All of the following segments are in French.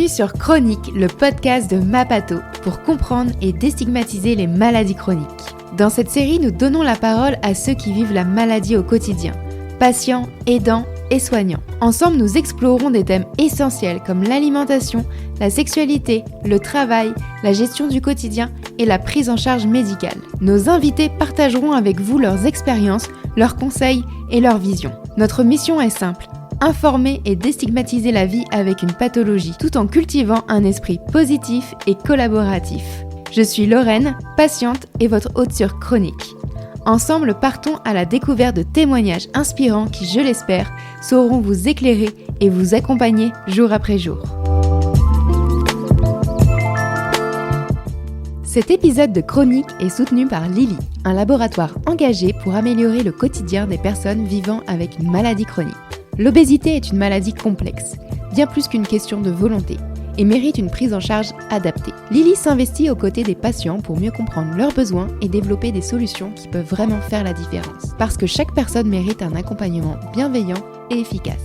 Bienvenue sur Chronique, le podcast de Mapato, pour comprendre et déstigmatiser les maladies chroniques. Dans cette série, nous donnons la parole à ceux qui vivent la maladie au quotidien, patients, aidants et soignants. Ensemble, nous explorerons des thèmes essentiels comme l'alimentation, la sexualité, le travail, la gestion du quotidien et la prise en charge médicale. Nos invités partageront avec vous leurs expériences, leurs conseils et leurs visions. Notre mission est simple: informer et déstigmatiser la vie avec une pathologie, tout en cultivant un esprit positif et collaboratif. Je suis Lorraine, patiente et votre hôte sur Chronique. Ensemble, partons à la découverte de témoignages inspirants qui, je l'espère, sauront vous éclairer et vous accompagner jour après jour. Cet épisode de Chronique est soutenu par Lily, un laboratoire engagé pour améliorer le quotidien des personnes vivant avec une maladie chronique. L'obésité est une maladie complexe, bien plus qu'une question de volonté, et mérite une prise en charge adaptée. Lily s'investit aux côtés des patients pour mieux comprendre leurs besoins et développer des solutions qui peuvent vraiment faire la différence. Parce que chaque personne mérite un accompagnement bienveillant et efficace.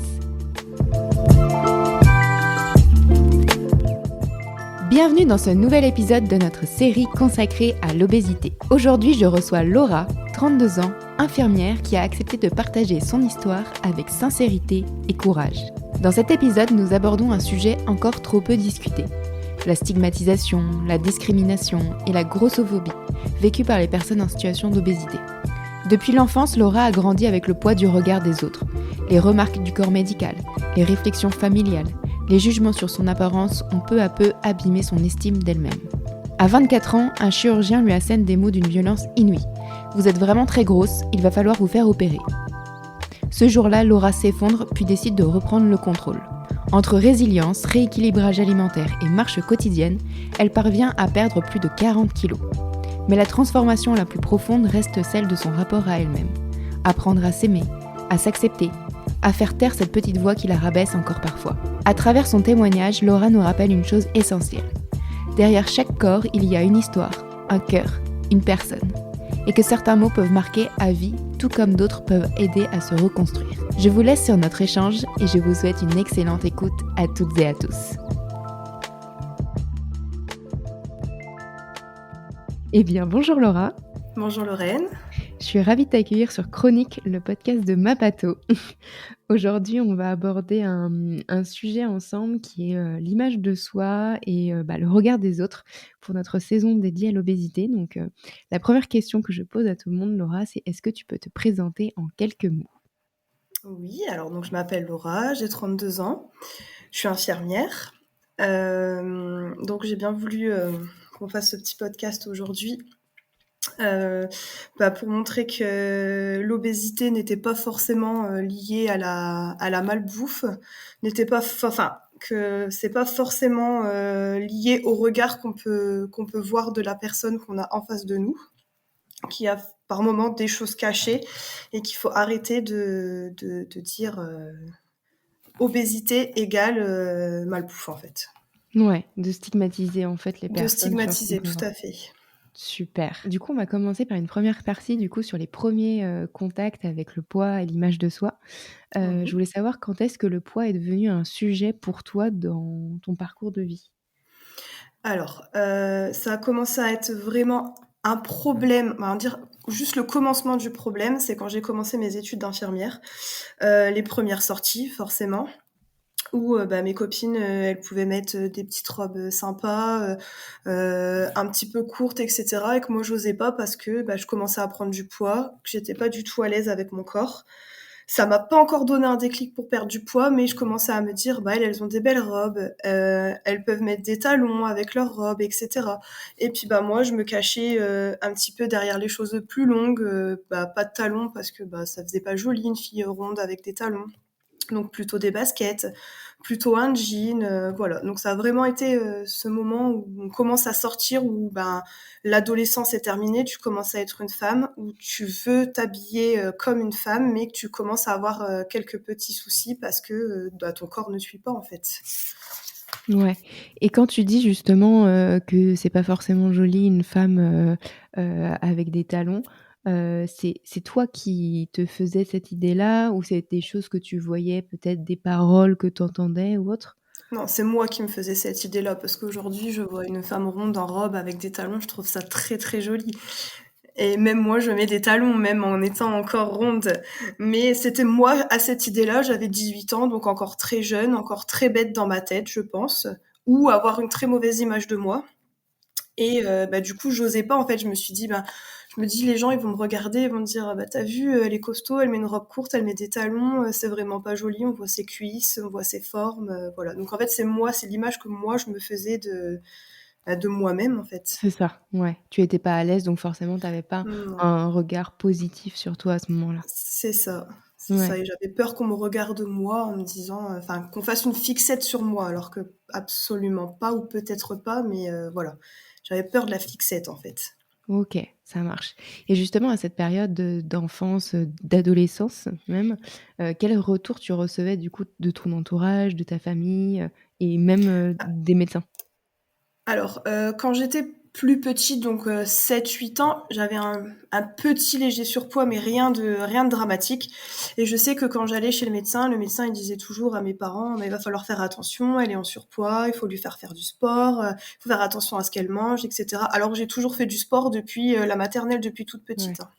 Bienvenue dans ce nouvel épisode de notre série consacrée à l'obésité. Aujourd'hui, je reçois Laura, 32 ans, infirmière qui a accepté de partager son histoire avec sincérité et courage. Dans cet épisode, nous abordons un sujet encore trop peu discuté: la stigmatisation, la discrimination et la grossophobie vécue par les personnes en situation d'obésité. Depuis l'enfance, Laura a grandi avec le poids du regard des autres, les remarques du corps médical, les réflexions familiales, les jugements sur son apparence ont peu à peu abîmé son estime d'elle-même. À 24 ans, un chirurgien lui assène des mots d'une violence inouïe. « Vous êtes vraiment très grosse, il va falloir vous faire opérer. » Ce jour-là, Laura s'effondre puis décide de reprendre le contrôle. Entre résilience, rééquilibrage alimentaire et marche quotidienne, elle parvient à perdre plus de 40 kilos. Mais la transformation la plus profonde reste celle de son rapport à elle-même. Apprendre à s'aimer, à s'accepter, à faire taire cette petite voix qui la rabaisse encore parfois. À travers son témoignage, Laura nous rappelle une chose essentielle. Derrière chaque corps, il y a une histoire, un cœur, une personne. Et que certains mots peuvent marquer à vie, tout comme d'autres peuvent aider à se reconstruire. Je vous laisse sur notre échange et je vous souhaite une excellente écoute à toutes et à tous. Eh bien, bonjour Laura. Bonjour Lorraine. Je suis ravie de t'accueillir sur Chronique, le podcast de Mapato. Aujourd'hui, on va aborder un sujet ensemble qui est l'image de soi et le regard des autres pour notre saison dédiée à l'obésité. Donc, la première question que je pose à tout le monde, Laura, c'est: est-ce que tu peux te présenter en quelques mots ? Oui, alors donc je m'appelle Laura, j'ai 32 ans, je suis infirmière. Donc j'ai bien voulu qu'on fasse ce petit podcast aujourd'hui pour montrer que l'obésité n'était pas forcément liée à la malbouffe, que c'est pas forcément lié au regard qu'on peut voir de la personne qu'on a en face de nous, qui a par moments des choses cachées et qu'il faut arrêter de dire obésité égale malbouffe en fait. Ouais, de stigmatiser en fait les personnes. De stigmatiser, tout à fait. Super. Du coup, on va commencer par une première partie sur les premiers contacts avec le poids et l'image de soi. Je voulais savoir quand est-ce que le poids est devenu un sujet pour toi dans ton parcours de vie? Alors, ça a commencé à être vraiment un problème, on va dire juste le commencement du problème, c'est quand j'ai commencé mes études d'infirmière. Les premières sorties forcément, où mes copines, elles pouvaient mettre des petites robes sympas, un petit peu courtes et cetera, et que moi j'osais pas parce que je commençais à prendre du poids, que j'étais pas du tout à l'aise avec mon corps. Ça m'a pas encore donné un déclic pour perdre du poids, mais je commençais à me dire elles ont des belles robes, elles peuvent mettre des talons avec leurs robes et cetera. Et puis moi je me cachais un petit peu derrière les choses plus longues, pas de talons parce que ça faisait pas joli une fille ronde avec des talons. Donc plutôt des baskets, plutôt un jean, voilà. Donc ça a vraiment été ce moment où on commence à sortir, où l'adolescence est terminée, tu commences à être une femme, où tu veux t'habiller comme une femme, mais que tu commences à avoir quelques petits soucis parce que ton corps ne suit pas en fait. Ouais, et quand tu dis justement que c'est pas forcément joli une femme avec des talons, c'est toi qui te faisais cette idée-là, ou c'est des choses que tu voyais, peut-être des paroles que tu entendais ou autre? Non, c'est moi qui me faisais cette idée-là parce qu'aujourd'hui, je vois une femme ronde en robe avec des talons, je trouve ça très, très joli et même moi, je mets des talons, même en étant encore ronde, mais c'était moi à cette idée-là, j'avais 18 ans, donc encore très jeune, encore très bête dans ma tête, je pense, ou avoir une très mauvaise image de moi. Et bah, du coup, j'osais pas, en fait. Je me suis dit: «Ben», je me dis: «Les gens, ils vont me regarder, ils vont me dire: "Bah, tu vu, elle est costaud, elle met une robe courte, elle met des talons, c'est vraiment pas joli, on voit ses cuisses, on voit ses formes", voilà. Donc en fait, c'est moi, c'est l'image que moi, je me faisais de moi-même, en fait. C'est ça, ouais. Tu étais pas à l'aise, donc forcément, tu avais pas Non, un regard positif sur toi à ce moment-là. c'est ça, c'est ça Ouais. et j'avais peur qu'on me regarde moi en me disant, enfin, qu'on fasse une fixette sur moi alors que absolument pas ou peut-être pas, mais voilà. J'avais peur de la fixette, en fait. OK, ça marche. Et justement à cette période d'enfance, d'adolescence même, quel retour tu recevais du coup de ton entourage, de ta famille, et même, des médecins? Alors, quand j'étais plus petite, donc 7-8 ans, j'avais un petit léger surpoids, mais rien de dramatique et je sais que quand j'allais chez le médecin, il disait toujours à mes parents: «Mais il va falloir faire attention, elle est en surpoids, il faut lui faire du sport, il faut faire attention à ce qu'elle mange» et cetera. Alors que j'ai toujours fait du sport depuis, la maternelle, depuis toute Ouais. petite, hein.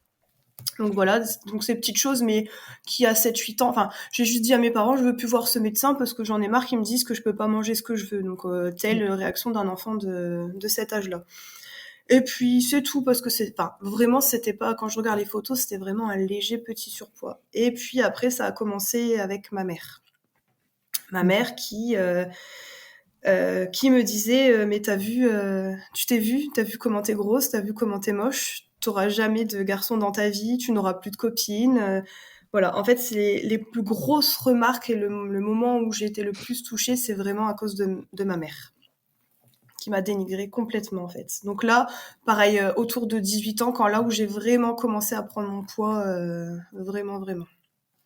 Donc voilà, donc ces petites choses, mais qui a 7-8 ans, enfin, j'ai juste dit à mes parents: «Je veux plus voir ce médecin parce que j'en ai marre qu'ils me disent que je peux pas manger ce que je veux». Donc Mmh. telle réaction d'un enfant de cet âge-là. Et puis c'est tout parce que c'est enfin, vraiment, c'était pas quand je regarde les photos, c'était vraiment un léger petit surpoids. Et puis après, ça a commencé avec ma mère. Ma OK. mère qui me disait, «Mais tu t'es vue? Tu vu comment t'es grosse? T'as vu comment t'es moche? T'auras jamais de garçon dans ta vie, tu n'auras plus de copine», voilà. En fait, c'est les plus grosses remarques et le moment où j'ai été le plus touchée, c'est vraiment à cause de ma mère, qui m'a dénigrée complètement, en fait. Donc là, pareil, autour de 18 ans, quand là où j'ai vraiment commencé à prendre mon poids, vraiment, vraiment.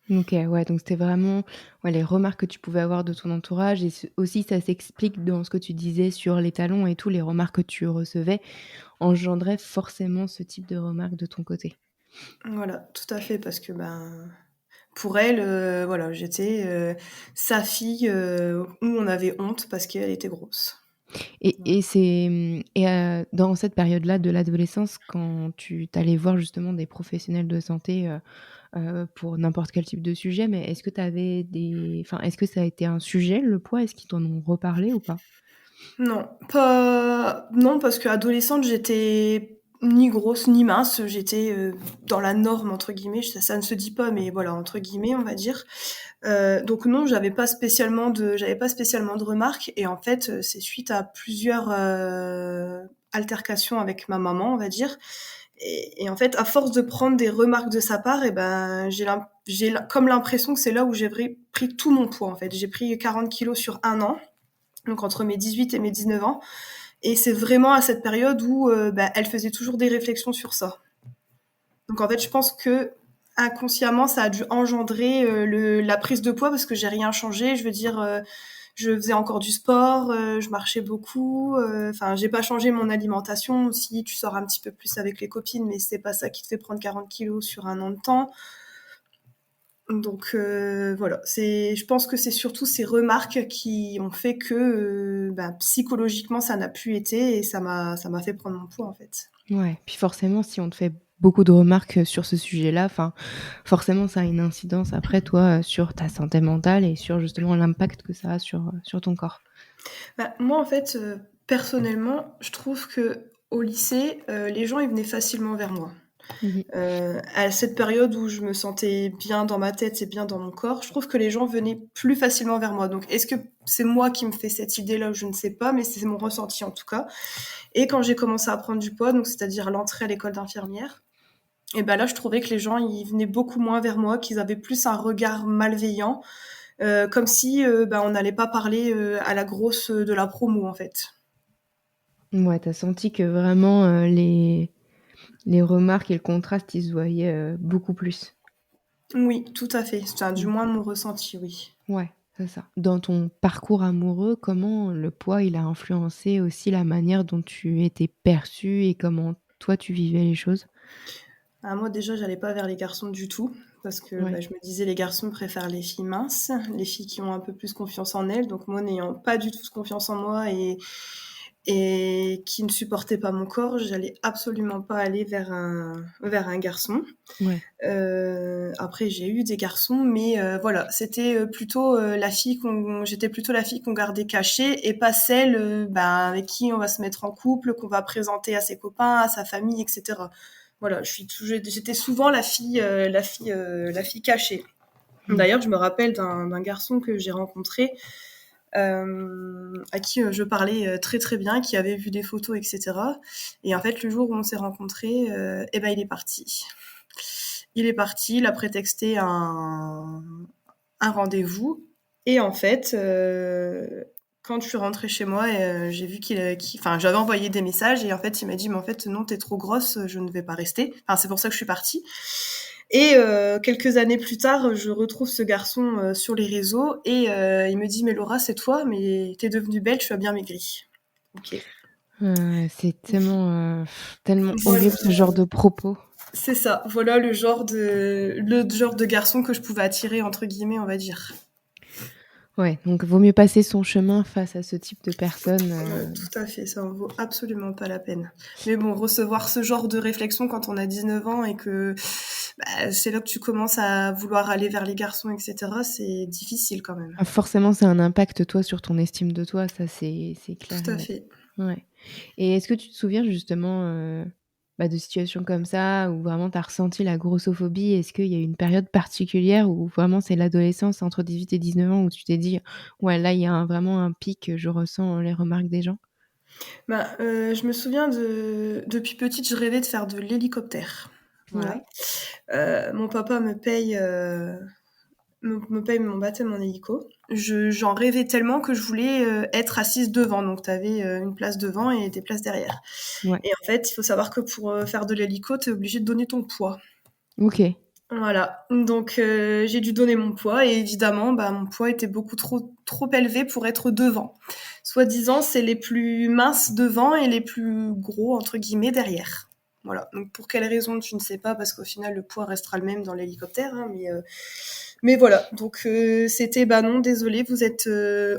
OK, ouais, donc c'était vraiment, ouais, les remarques que tu pouvais avoir de ton entourage, et ce aussi ça s'explique dans ce que tu disais sur les talons et tout, les remarques que tu recevais engendraient forcément ce type de remarques de ton côté. Voilà, tout à fait, parce que, ben, pour elle, voilà, j'étais, sa fille, où on avait honte parce qu'elle était grosse. Voilà. Et c'est, dans cette période-là de l'adolescence, quand tu allais voir justement des professionnels de santé, pour n'importe quel type de sujet, mais est-ce que tu avais des enfin, est-ce que ça a été un sujet, le poids? Est-ce qu'ils t'en ont reparlé ou pas? Non, pas non, parce qu'adolescente, j'étais ni grosse ni mince, j'étais, «dans la norme» entre guillemets, ça ne se dit pas, mais voilà, entre guillemets, on va dire. Donc non, j'avais pas spécialement de remarques et en fait, c'est suite à plusieurs, altercations avec ma maman, on va dire et en fait, à force de prendre des remarques de sa part et ben, comme l'impression que c'est là où j'ai pris tout mon poids, en fait. J'ai pris 40 kilos sur 1 an, donc entre mes 18 et mes 19 ans et c'est vraiment à cette période où, bah, elle faisait toujours des réflexions sur ça. Donc en fait, je pense qu'inconsciemment, ça a dû engendrer, la prise de poids parce que j'ai rien changé. Je veux dire, je faisais encore du sport, je marchais beaucoup, enfin, j'ai pas changé mon alimentation. Si, tu sors un petit peu plus avec les copines, mais c'est pas ça qui te fait prendre 40 kilos sur 1 an de temps. Donc voilà, je pense que c'est surtout ces remarques qui ont fait que, bah, psychologiquement, ça n'a plus été et ça m'a fait prendre mon poids, en fait. Ouais, puis forcément, si on te fait beaucoup de remarques, sur ce sujet-là, enfin, forcément, ça a une incidence après toi, sur ta santé mentale et sur justement l'impact que ça a sur ton corps. Bah, moi, en fait, personnellement, je trouve qu'au lycée, les gens, ils venaient facilement vers moi. Mmh mh. À cette période où je me sentais bien dans ma tête et bien dans mon corps, je trouve que les gens venaient plus facilement vers moi. Donc est-ce que c'est moi qui me fais cette idée-là? Je ne sais pas, mais c'est mon ressenti en tout cas. Et quand j'ai commencé à prendre du poids, donc c'est-à-dire l'entrée à l'école d'infirmière, et ben là, je trouvais que les gens, ils venaient beaucoup moins vers moi, qu'ils avaient plus un regard malveillant, comme si, bah, on n'allait pas parler, à la grosse, de la promo, en fait. Ouais, tu as senti que vraiment, les remarques et le contraste, ils se voyaient, beaucoup plus. Oui, tout à fait. Enfin, du Mmh. moins mon ressenti, oui. Ouais, c'est ça. Dans ton parcours amoureux, comment le poids, il a influencé aussi la manière dont tu étais perçue et comment toi tu vivais les choses? Ah moi déjà, j'allais pas vers les garçons du tout parce que, Ouais. je me disais: «Les garçons préfèrent les filles minces, les filles qui ont un peu plus confiance en elles». Donc moi, n'ayant pas du tout confiance en moi et qui ne supportait pas mon corps, j'allais absolument pas aller vers un garçon. Ouais. Après j'ai eu des garçons, mais voilà, c'était, plutôt, j'étais plutôt la fille qu'on gardait cachée et pas celle, avec qui on va se mettre en couple, qu'on va présenter à ses copains, à sa famille et cetera. Voilà, j'étais souvent la fille cachée. Mmh. D'ailleurs, je me rappelle d'un garçon que j'ai rencontré, à qui, je parlais, très, très bien, qui avait vu des photos et cetera, et en fait, le jour où on s'est rencontrés, il est parti. Il est parti, il a prétexté un rendez-vous, et en fait, quand je suis rentrée chez moi, j'ai vu j'avais envoyé des messages, et en fait, il m'a dit: «Mais en fait, non, tu es trop grosse, je ne vais pas rester». Enfin, c'est pour ça que je suis partie, et quelques années plus tard, je retrouve ce garçon, sur les réseaux, et il me dit: «Mais Laura, c'est toi, mais tu es devenue belle, tu as bien maigri». OK. C'est tellement, tellement Voilà, horrible ce genre de propos. c'est ça. Voilà le genre de garçon que je pouvais «attirer» entre guillemets, on va dire. Ouais, donc vaut mieux passer son chemin face à ce type de personnes, Tout à fait, ça en vaut absolument pas la peine. Mais bon, recevoir ce genre de réflexion quand on a 19 ans et que, c'est là que tu commences à vouloir aller vers les garçons et cetera, c'est difficile quand même. forcément, c'est un impact, toi, sur ton estime de toi, ça, c'est clair Tout et à net. fait. Ouais. Et est-ce que tu te souviens justement, de situations comme ça où vraiment tu as ressenti la grossophobie? Est-ce qu'il y a eu une période particulière où vraiment c'est l'adolescence entre 18 et 19 ans où tu t'es dit: «Ouais, là, il y a vraiment un pic, je ressens les remarques des gens»? Je me souviens depuis petite, je rêvais de faire de l'hélicoptère. Ouais. Voilà. Mon papa me paye mon baptême en hélico. J'en rêvais tellement que je voulais, être assise devant. Donc tu avais, une place devant et des places derrière. Ouais. Et en fait, il faut savoir que pour, faire de l'hélico, tu es obligé de donner ton poids. OK. Voilà, donc j'ai dû donner mon poids, et évidemment, mon poids était beaucoup trop élevé pour être devant. Soi-disant, c'est les plus minces devant et les plus «gros» entre guillemets derrière. Voilà, donc pour quelle raison, tu ne sais pas, parce qu'au final le poids restera le même dans l'hélicoptère, hein, mais voilà, donc c'était: «Bah non, désolé, vous êtes,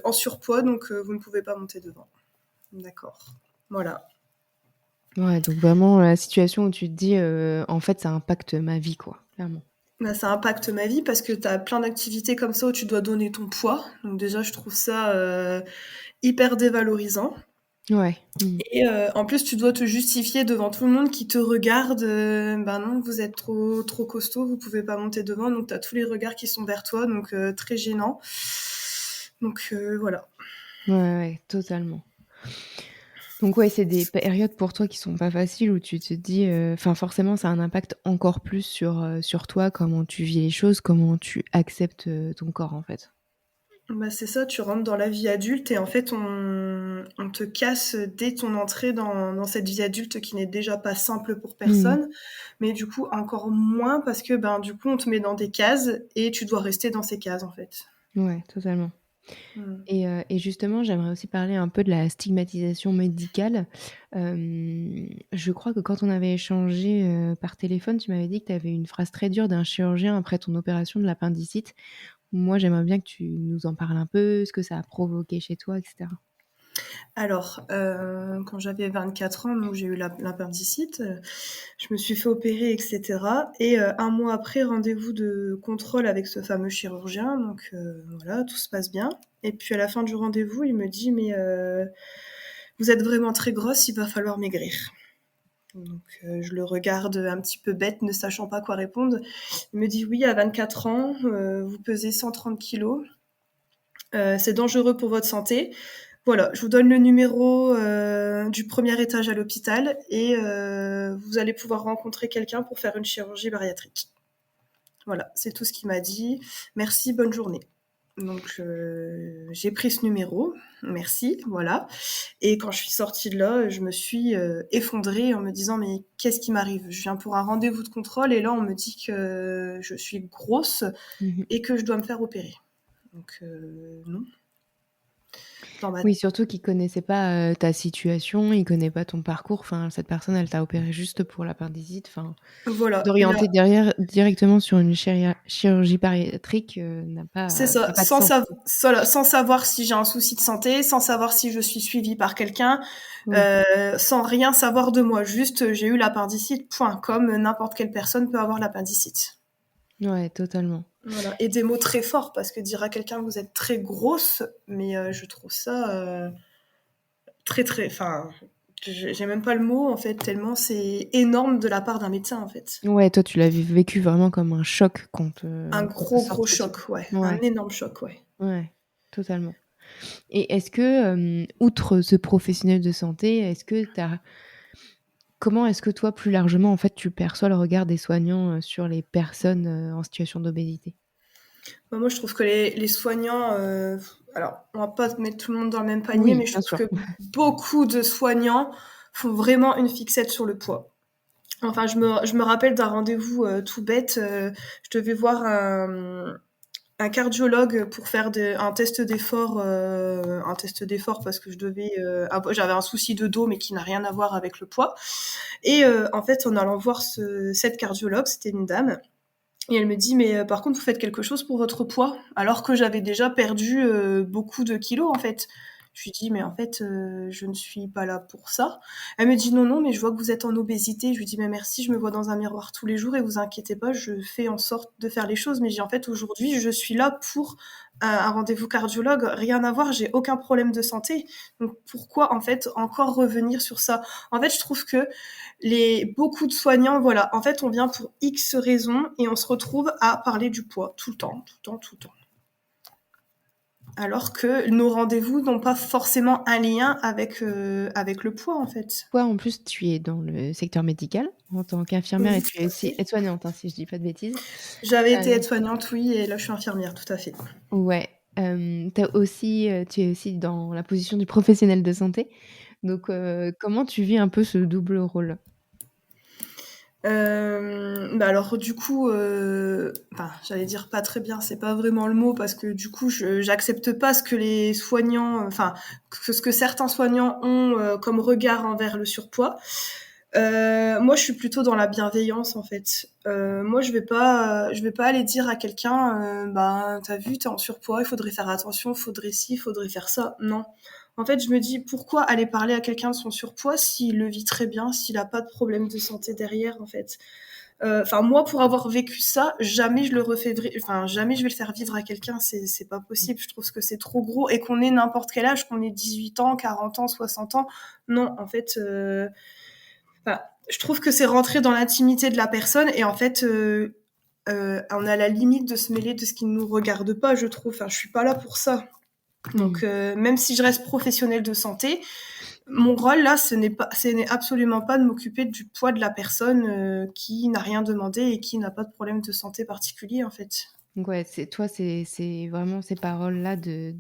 en surpoids, donc vous ne pouvez pas monter devant». D'accord, voilà. Ouais, donc vraiment la situation où tu te dis, «En fait, ça impacte ma vie», quoi, clairement. Ça impacte ma vie parce que tu as plein d'activités comme ça où tu dois donner ton poids. Donc déjà, je trouve ça, hyper dévalorisant, Ouais. Mmh. et en plus, tu dois te justifier devant tout le monde qui te regarde, «Ben non, vous êtes trop costaud, vous pouvez pas monter devant». Donc tu as tous les regards qui sont vers toi, donc très gênant. Donc voilà. Ouais, ouais, totalement. Donc ouais, c'est des périodes pour toi qui sont pas faciles où tu te dis, enfin forcément ça a un impact encore plus sur toi, comment tu vis les choses, comment tu acceptes, ton corps, en fait. C'est ça, tu rentres dans la vie adulte et en fait, on te casse dès ton entrée dans cette vie adulte qui n'est déjà pas simple pour Mmh. personne, mais du coup encore moins parce que, du coup, on te met dans des cases et tu dois rester dans ces cases, en fait. Ouais, totalement. Mmh. Et justement, j'aimerais aussi parler un peu de la stigmatisation médicale. Je crois que quand on avait échangé, par téléphone, tu m'avais dit que tu avais une phrase très dure d'un chirurgien après ton opération de l'appendicite. Moi, j'aimerais bien que tu nous en parles un peu, ce que ça a provoqué chez toi et cetera. Alors, quand j'avais 24 ans, donc j'ai eu l'appendicite, je me suis fait opérer et cetera, et 1 mois après, rendez-vous de contrôle avec ce fameux chirurgien, donc voilà, tout se passe bien, et puis à la fin du rendez-vous, il me dit: «Mais vous êtes vraiment très grosse, il va falloir maigrir». Donc je le regarde un petit peu bête, ne sachant pas quoi répondre. Il me dit: «Oui, à 24 ans, vous pesez 130 kilogrammes, c'est dangereux pour votre santé. Voilà, je vous donne le numéro, du premier étage à l'hôpital, et vous allez pouvoir rencontrer quelqu'un pour faire une chirurgie bariatrique». Voilà, c'est tout ce qu'il m'a dit. «Merci, bonne journée». Donc j'ai pris ce numéro, merci, voilà, et quand je suis sortie de là, je me suis, effondrée en me disant: «Mais qu'est-ce qui m'arrive? Je viens pour un rendez-vous de contrôle et là on me dit que je suis grosse Mmh. et que je dois me faire opérer». Donc non. dans ma Oui, surtout qu'il connaissait pas, ta situation, il connaît pas ton parcours. Enfin, cette personne, elle t'a opéré juste pour l'appendicite. Enfin, voilà, d'orienter derrière directement sur une chirurgie bariatrique, c'est n'a ça, pas de sens, quoi. sans savoir si j'ai un souci de santé, sans savoir si je suis suivie par quelqu'un, Oui, sans rien savoir de moi. Juste, j'ai eu l'appendicite, point. Comme n'importe quelle personne peut avoir l'appendicite. ouais, totalement. Voilà. Et des mots très forts, parce que dire à quelqu'un que vous êtes très grosse, mais je trouve ça très très. Enfin, j'ai même pas le mot en fait, tellement c'est énorme de la part d'un médecin en fait. Ouais, toi, tu l'as vécu vraiment comme un choc Un quand te gros sortent gros ce type. choc, ouais. Un Ouais, énorme choc, ouais. ouais, totalement. Et est-ce que, outre ce professionnel de santé, comment est-ce que toi, plus largement, en fait, tu perçois le regard des soignants, sur les personnes, en situation d'obésité? Bah, moi, je trouve que les soignants, alors, on va pas mettre tout le monde dans le même panier, Oui, mais je bien trouve sûr. que beaucoup de soignants font vraiment une fixette sur le poids. Enfin, je me rappelle d'un rendez-vous tout bête. Je devais voir un cardiologue pour faire un test d'effort parce que j'avais un souci de dos, mais qui n'a rien à voir avec le poids. Et en fait, en allant voir cette cardiologue, c'était une dame. Et elle me dit: «Mais par contre, vous faites quelque chose pour votre poids?» alors que j'avais déjà perdu, beaucoup de kilos, en fait. Je lui dis: «Mais en fait, je ne suis pas là pour ça». Elle me dit: «Non, non, mais je vois que vous êtes en obésité». Je lui dis: «Mais merci, je me vois dans un miroir tous les jours et vous inquiétez pas, je fais en sorte de faire les choses». Mais j'ai «En fait, aujourd'hui, je suis là pour un rendez-vous cardiologue, rien à voir, j'ai aucun problème de santé. Donc pourquoi, en fait, encore revenir sur ça?» En fait, je trouve que beaucoup de soignants, voilà, en fait, on vient pour X raisons et on se retrouve à parler du poids tout le temps, tout le temps, tout le temps. Alors que nos rendez-vous n'ont pas forcément un lien avec le poids, en fait. Toi, en plus, tu es dans le secteur médical en tant qu'infirmière Oui, et tu es tout à aussi fait. aide-soignante, hein, si je dis pas de bêtises. J'avais été Heu, aide-soignante, oui, et là, je suis infirmière, tout à fait. ouais, tu es aussi dans la position du professionnel de santé. Donc, comment tu vis un peu ce double rôle? Bah, alors du coup, enfin, j'allais dire pas très bien, c'est pas vraiment le mot parce que du coup, j'accepte pas ce que les soignants, enfin, ce que certains soignants ont, comme regard envers le surpoids. Moi, je suis plutôt dans la bienveillance, en fait. Moi, je vais pas aller dire à quelqu'un, «Bah, tu vu, t'es en surpoids, il faudrait faire attention, faudrait ci, il faudrait faire ça». Non. En fait, je me dis: «Pourquoi aller parler à quelqu'un de son surpoids s'il le vit très bien, s'il a pas de problème de santé derrière, en fait?» Enfin, moi, pour avoir vécu ça, jamais je le refais enfin, jamais je vais le faire vivre à quelqu'un, c'est pas possible. Je trouve que c'est trop gros et qu'on ait n'importe quel âge, qu'on ait 18 ans, 40 ans, 60 ans. Non, en fait, enfin, je trouve que c'est rentrer dans l'intimité de la personne et en fait, on a la limite de se mêler de ce qui ne nous regarde pas, je trouve. Enfin, je suis pas là pour ça. Donc, Mmh. même si je reste professionnelle de santé, mon rôle là, ce n'est absolument pas de m'occuper du poids de la personne qui n'a rien demandé et qui n'a pas de problème de santé particulier, en fait. Donc ouais, c'est vraiment ces paroles-là de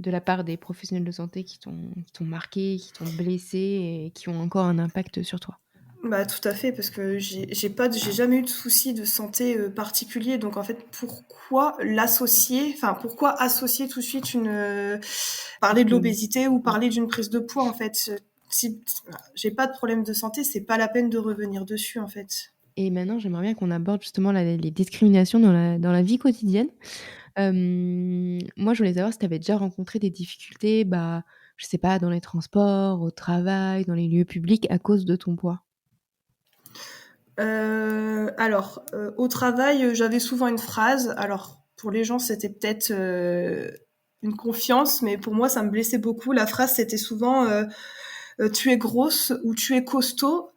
la part des professionnels de santé qui t'ont marqué, qui t'ont blessé et qui ont encore un impact sur toi? Bah, tout à fait, parce que j'ai jamais eu de soucis de santé particulier. Donc en fait, pourquoi associer tout de suite parler de Mmh. l'obésité ou Mmh. parler d'une prise de poids, en fait. Si j'ai pas de problème de santé, c'est pas la peine de revenir dessus, en fait. Et maintenant, j'aimerais bien qu'on aborde justement les discriminations dans la vie quotidienne. Moi, je voulais savoir si tu avais déjà rencontré des difficultés, bah, je sais pas, dans les transports, au travail, dans les lieux publics à cause de ton poids? Alors, au travail, j'avais souvent une phrase. Alors, pour les gens, c'était peut-être, une confiance, mais pour moi, ça me blessait beaucoup. La phrase, c'était souvent, «Tu es grosse» ou «Tu es costaud,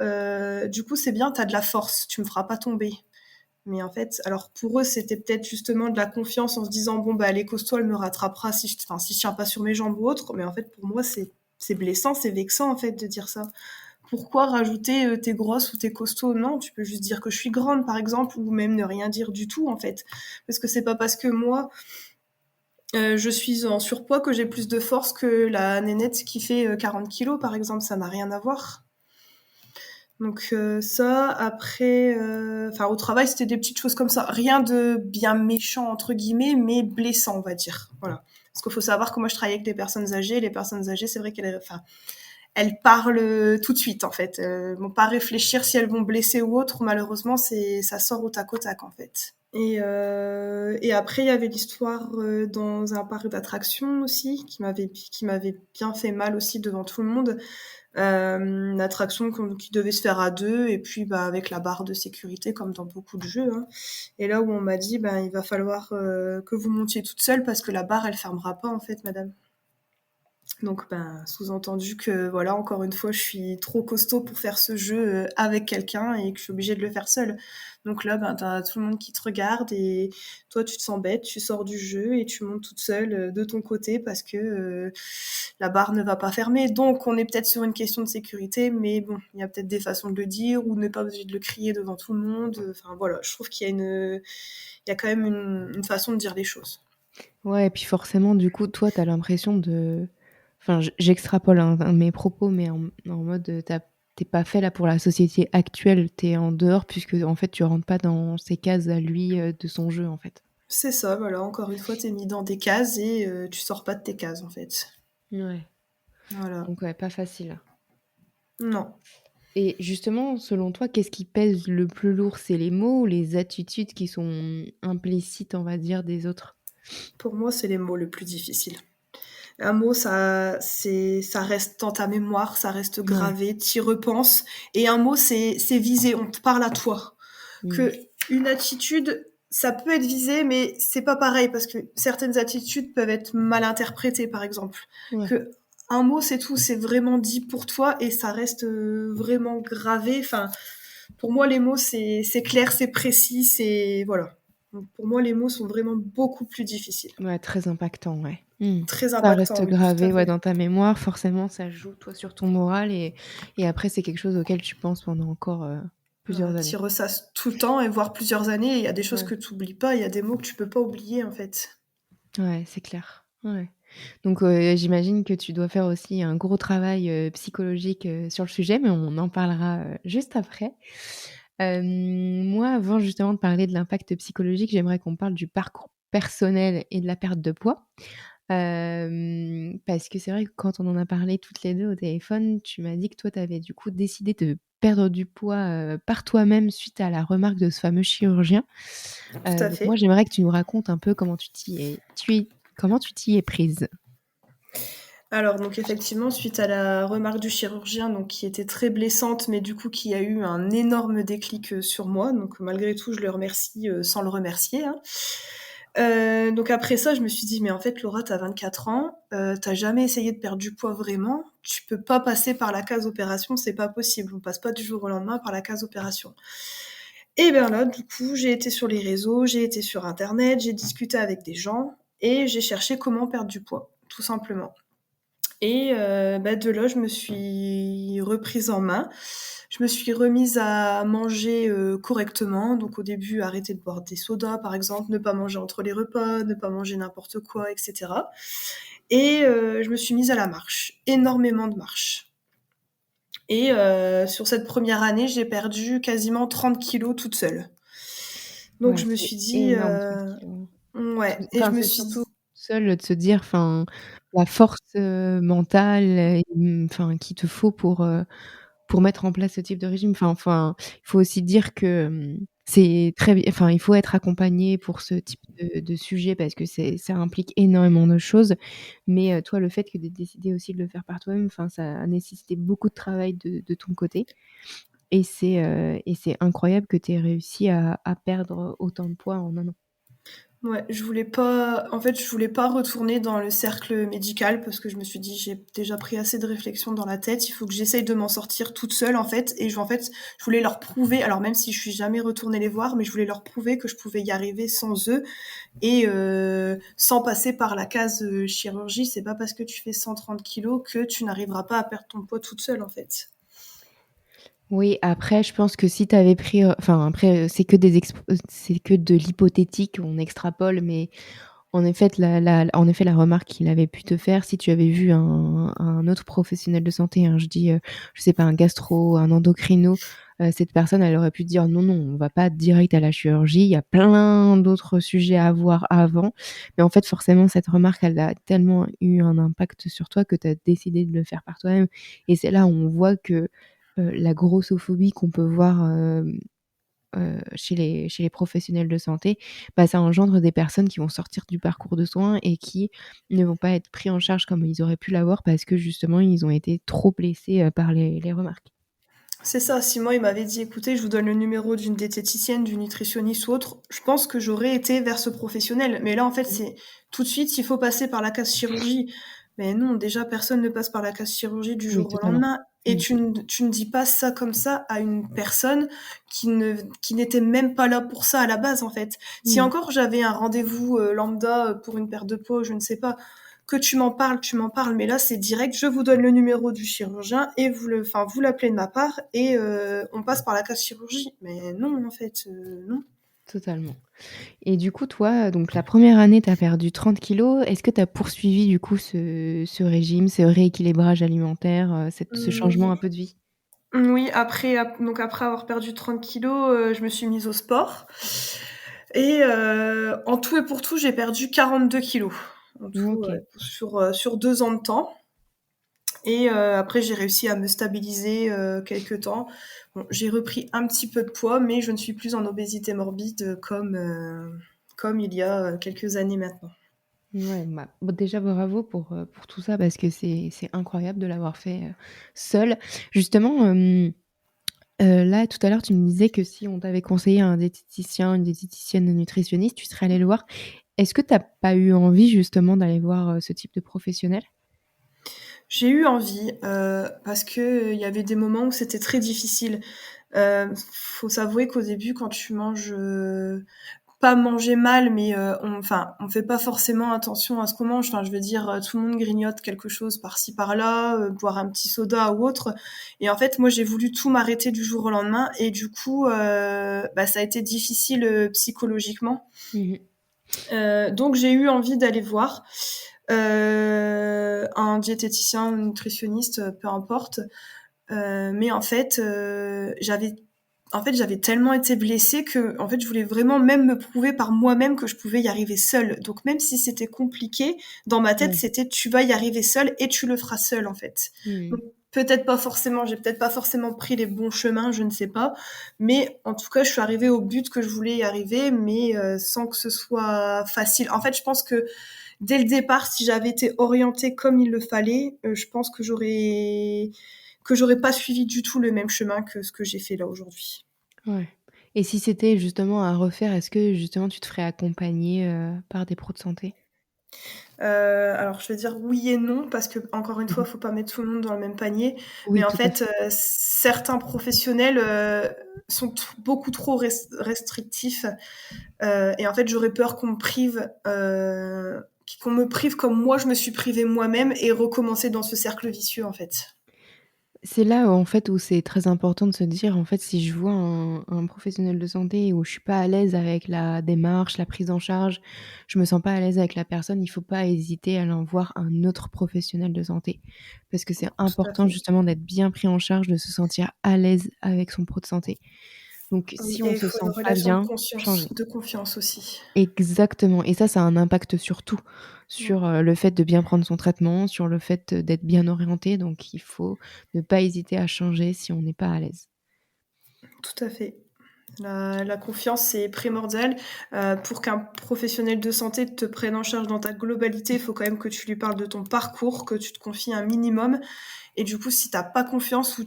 du coup, c'est bien, tu as de la force, tu me feras pas tomber». Mais en fait, alors pour eux, c'était peut-être justement de la confiance en se disant: «Bon, bah, elle est costaud, elle me rattrapera si je tiens pas sur mes jambes ou autre». Mais en fait, pour moi, c'est blessant, c'est vexant, en fait, de dire ça. Pourquoi rajouter, «Tu grosse» ou «Tu costaud»? Non, tu peux juste dire que je suis grande, par exemple, ou même ne rien dire du tout, en fait. Parce que c'est pas parce que moi, je suis en surpoids que j'ai plus de force que la nénette qui fait, 40 kilogrammes, par exemple, ça n'a rien à voir. Donc ça, après, enfin au travail, c'était des petites choses comme ça. Rien de «bien méchant» entre guillemets, mais blessant, on va dire. Voilà. Parce qu'il faut savoir que moi, je travaille avec des personnes âgées. Les personnes âgées, c'est vrai elles parlent tout de suite, en fait. Vont pas réfléchir si elles vont blesser ou autre. Malheureusement, ça sort au tac, en fait. Et après, il y avait l'histoire dans un parc d'attractions aussi, qui m'avait bien fait mal aussi devant tout le monde. Une attraction qui devait se faire à deux, et puis avec la barre de sécurité, comme dans beaucoup de jeux. Hein. Et là où on m'a dit, il va falloir que vous montiez toute seule, parce que la barre, elle fermera pas, en fait, madame. Donc, sous-entendu que, voilà, encore une fois, je suis trop costaud pour faire ce jeu avec quelqu'un et que je suis obligée de le faire seule. Donc là, t'as tout le monde qui te regarde et toi, tu te sens bête, tu sors du jeu et tu montes toute seule de ton côté parce que la barre ne va pas fermer. Donc, on est peut-être sur une question de sécurité, mais bon, il y a peut-être des façons de le dire ou ne pas obligé de le crier devant tout le monde. Enfin, voilà, je trouve qu'il y a quand même une façon de dire les choses. Ouais, et puis forcément, du coup, toi, t'as l'impression de... Enfin, j'extrapole mes propos, mais en mode, t'es pas fait là pour la société actuelle, t'es en dehors, puisque en fait, tu rentres pas dans ces cases à lui de son jeu, en fait. C'est ça, voilà, encore une fois, t'es mis dans des cases et tu sors pas de tes cases, en fait. Ouais. Voilà. Donc, ouais, pas facile. Non. Et justement, selon toi, qu'est-ce qui pèse le plus lourd? C'est les mots ou les attitudes qui sont implicites, on va dire, des autres? Pour moi, c'est les mots le plus difficile. Un mot, ça reste dans ta mémoire, ça reste Ouais. gravé, t'y repenses. Et un mot, c'est visé, on te parle à toi. Mmh. Que une attitude, ça peut être visé, mais c'est pas pareil parce que certaines attitudes peuvent être mal interprétées, par exemple. Ouais. Que un mot, c'est tout, c'est vraiment dit pour toi et ça reste vraiment gravé. Enfin, pour moi, les mots, c'est clair, c'est précis, c'est voilà. Donc, pour moi, les mots sont vraiment beaucoup plus difficiles. Ouais, très impactant, ouais. Mmh. Très Ça reste impactant, oui, tout à gravé, ouais, fait. dans ta mémoire. Forcément, ça joue, toi, sur ton moral et après, c'est quelque chose auquel tu penses pendant encore, Voilà, plusieurs tu années. ressasses tout le temps et voire plusieurs années. Il y a des choses Ouais. que tu oublies pas, il y a des mots que tu peux pas oublier, en fait. Ouais, c'est clair. Ouais. Donc, j'imagine que tu dois faire aussi un gros travail, psychologique, sur le sujet, mais on en parlera, juste après. Moi, avant justement de parler de l'impact psychologique, j'aimerais qu'on parle du parcours personnel et de la perte de poids. Parce que c'est vrai que quand on en a parlé toutes les 2 au téléphone, tu m'as dit que toi, tu avais du coup décidé de perdre du poids, par toi-même suite à la remarque de ce fameux chirurgien. Tout à Donc moi, fait. j'aimerais que tu nous racontes un peu comment tu t'y es prise? Alors donc effectivement, suite à la remarque du chirurgien, donc qui était très blessante, mais du coup qui a eu un énorme déclic, sur moi, donc malgré tout, je le remercie, sans le remercier, hein. Donc après ça, je me suis dit: «Mais en fait, Laura, tu as 24 ans, tu jamais essayé de perdre du poids vraiment, tu peux pas passer par la case opération, c'est pas possible. On passe pas du jour au lendemain par la case opération». Et bien là, du coup, j'ai été sur les réseaux, j'ai été sur internet, j'ai discuté avec des gens et j'ai cherché comment perdre du poids, tout simplement. Et de là, je me suis reprise en main. Je me suis remise à manger, correctement. Donc au début, arrêter de boire des sodas, par exemple, ne pas manger entre les repas, ne pas manger n'importe quoi et cetera. Et je me suis mise à la marche, énormément de marche. Et sur cette première année, j'ai perdu quasiment 30 kilos toute seule. Donc Ouais, je me c'est suis dit, énorme 30 kilogrammes. ouais, et je Enfin, me c'est suis dit surtout seul de se dire, enfin, la force, mentale et enfin, qu'il te faut pour mettre en place ce type de régime. Il faut aussi dire que, c'est très bien enfin, il faut être accompagné pour ce type de sujet parce que ça implique énormément de choses. Mais, toi, le fait que tu aies décidé aussi de le faire par toi-même, enfin, ça a nécessité beaucoup de travail de ton côté et c'est incroyable que tu aies réussi à perdre autant de poids en 1 an. ouais, je voulais pas retourner dans le cercle médical parce que je me suis dit: «J'ai déjà pris assez de réflexions dans la tête, il faut que j'essaye de m'en sortir toute seule, en fait», et je voulais leur prouver, alors même si je suis jamais retournée les voir, mais je voulais leur prouver que je pouvais y arriver sans eux et sans passer par la case, chirurgie. C'est pas parce que tu fais 130 kilos que tu n'arriveras pas à perdre ton poids toute seule, en fait. Oui, après, je pense que si tu avais pris, enfin, après, c'est que de l'hypothétique, on extrapole, mais En effet, la remarque qu'il avait pu te faire, si tu avais vu un autre professionnel de santé, hein, je sais pas, un gastro, un endocrino, cette personne, elle aurait pu te dire: «Non, non, on va pas direct à la chirurgie, il y a plein d'autres sujets à voir avant». Mais en fait, forcément, cette remarque, elle a tellement eu un impact sur toi que tu as décidé de le faire par toi-même et c'est là où on voit que, la grossophobie qu'on peut voir, chez les professionnels de santé, bah, ça engendre des personnes qui vont sortir du parcours de soins et qui ne vont pas être pris en charge comme ils auraient pu l'avoir parce que justement ils ont été trop blessés, par les remarques. C'est ça, si moi il m'avait dit: «Écoutez, je vous donne le numéro d'une diététicienne, d'une nutritionniste ou autre», je pense que j'aurais été vers ce professionnel. Mais là, en fait, Mmh. c'est tout de suite, il faut passer par la case chirurgie. Mais non, déjà personne ne passe par la case chirurgie du Oui, jour au totalement. lendemain et Mmh. tu ne dis pas ça comme ça à une personne qui n'était même pas là pour ça à la base, en fait. Si Mmh. encore j'avais un rendez-vous, lambda, pour une perte de poids, je ne sais pas, que tu m'en parles, mais là, c'est direct, je vous donne le numéro du chirurgien et vous l'appelez de ma part et on passe par la case chirurgie. Mais non, en fait, non. Totalement et du coup, toi, donc la première année, tu as perdu 30 kilogrammes. Est-ce que tu as poursuivi du coup ce régime, ce rééquilibrage alimentaire, ce changement un Oui, peu de vie? oui, après avoir perdu 30 kilos, je me suis mise au sport et en tout et pour tout, j'ai perdu 42 kilos. En tout, OK. sur 2 ans de temps. Et après j'ai réussi à me stabiliser, quelque temps. Bon, j'ai repris un petit peu de poids, mais je ne suis plus en obésité morbide, comme il y a, quelques années maintenant. Ouais, bah, déjà bravo pour tout ça parce que c'est incroyable de l'avoir fait, seule. Justement, là, tout à l'heure, tu me disais que si on t'avait conseillé un diététicien, une diététicienne nutritionniste, tu serais allée le voir. Est-ce que tu as pas eu envie justement d'aller voir, ce type de professionnel? J'ai eu envie, parce qu'il y avait des moments où c'était très difficile. Faut s'avouer qu'au début quand tu manges, pas manger mal, mais on fait pas forcément attention à ce qu'on mange. Enfin, je veux dire, tout le monde grignote quelque chose par-ci par-là, boire un petit soda ou autre et en fait, moi, j'ai voulu tout m'arrêter du jour au lendemain et du coup, bah, ça a été difficile, psychologiquement. Mmh mh. Donc j'ai eu envie d'aller voir, un diététicien, un nutritionniste, peu importe, mais j'avais tellement été blessée que en fait, je voulais vraiment même me prouver par moi-même que je pouvais y arriver seule. Donc même si c'était compliqué, dans ma tête, Ouais. c'était: «Tu vas y arriver seule et tu le feras seule», en fait. Mmh. Donc j'ai peut-être pas forcément pris les bons chemins, je ne sais pas, mais en tout cas, je suis arrivée au but que je voulais y arriver, mais sans que ce soit facile. En fait, je pense que dès le départ, si j'avais été orientée comme il le fallait, je pense que j'aurais pas suivi du tout le même chemin que ce que j'ai fait là aujourd'hui. Ouais et si c'était justement à refaire, est-ce que justement tu te ferais accompagner, par des pros de santé? Alors je vais dire oui et non parce que encore une Mmh fois, mh. faut pas mettre tout le monde dans le même panier. Mais Oui, en tout à fait, fait. certains professionnels, sont beaucoup trop restrictifs, et en fait, j'aurais peur qu'on me prive comme moi je me suis privée moi-même et recommencer dans ce cercle vicieux, en fait. C'est là, en fait, où c'est très important de se dire, en fait, si je vois un professionnel de santé où je suis pas à l'aise avec la démarche, la prise en charge, je me sens pas à l'aise avec la personne, il faut pas hésiter à aller en voir un autre professionnel de santé. Parce que c'est Tout à important fait. justement d'être bien pris en charge, de se sentir à l'aise avec son pro de santé. Donc Oui si on et il se faut sent une pas relation bien, changer. de confiance aussi. Exactement et ça a un impact sur tout, Mmh. sur, le fait de bien prendre son traitement, sur le fait, d'être bien orienté donc il faut ne pas hésiter à changer si on n'est pas à l'aise. Tout à fait. La confiance, c'est primordial. Pour qu'un professionnel de santé te prenne en charge dans ta globalité, il faut quand même que tu lui parles de ton parcours, que tu te confies un minimum et du coup, si tu as pas confiance ou